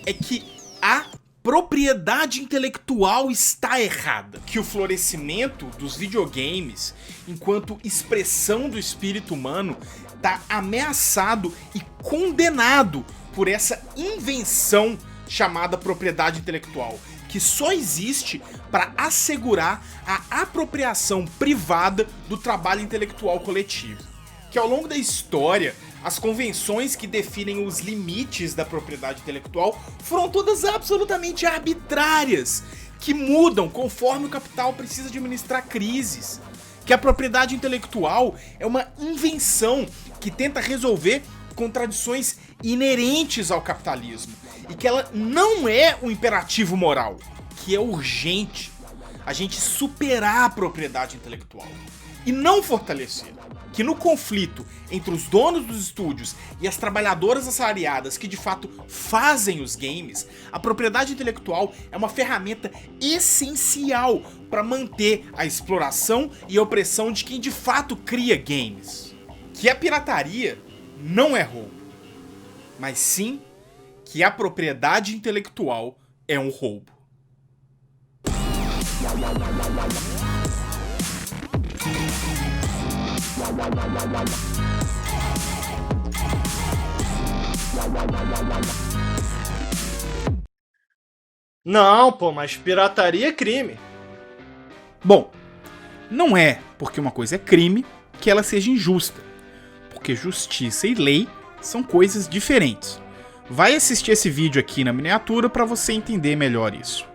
É que a propriedade intelectual está errada. Que o florescimento dos videogames, enquanto expressão do espírito humano, tá ameaçado e condenado por essa invenção chamada propriedade intelectual, que só existe para assegurar a apropriação privada do trabalho intelectual coletivo. Que ao longo da história, as convenções que definem os limites da propriedade intelectual foram todas absolutamente arbitrárias, que mudam conforme o capital precisa administrar crises. Que a propriedade intelectual é uma invenção que tenta resolver contradições inerentes ao capitalismo e que ela não é um imperativo moral, que é urgente a gente superar a propriedade intelectual e não fortalecer. Que no conflito entre os donos dos estúdios e as trabalhadoras assalariadas que de fato fazem os games, a propriedade intelectual é uma ferramenta essencial para manter a exploração e a opressão de quem de fato cria games. Que a pirataria não é roubo, mas sim que a propriedade intelectual é um roubo. Não, pô, mas pirataria é crime. Bom, não é porque uma coisa é crime que ela seja injusta, porque justiça e lei são coisas diferentes. Vai assistir esse vídeo aqui na miniatura para você entender melhor isso.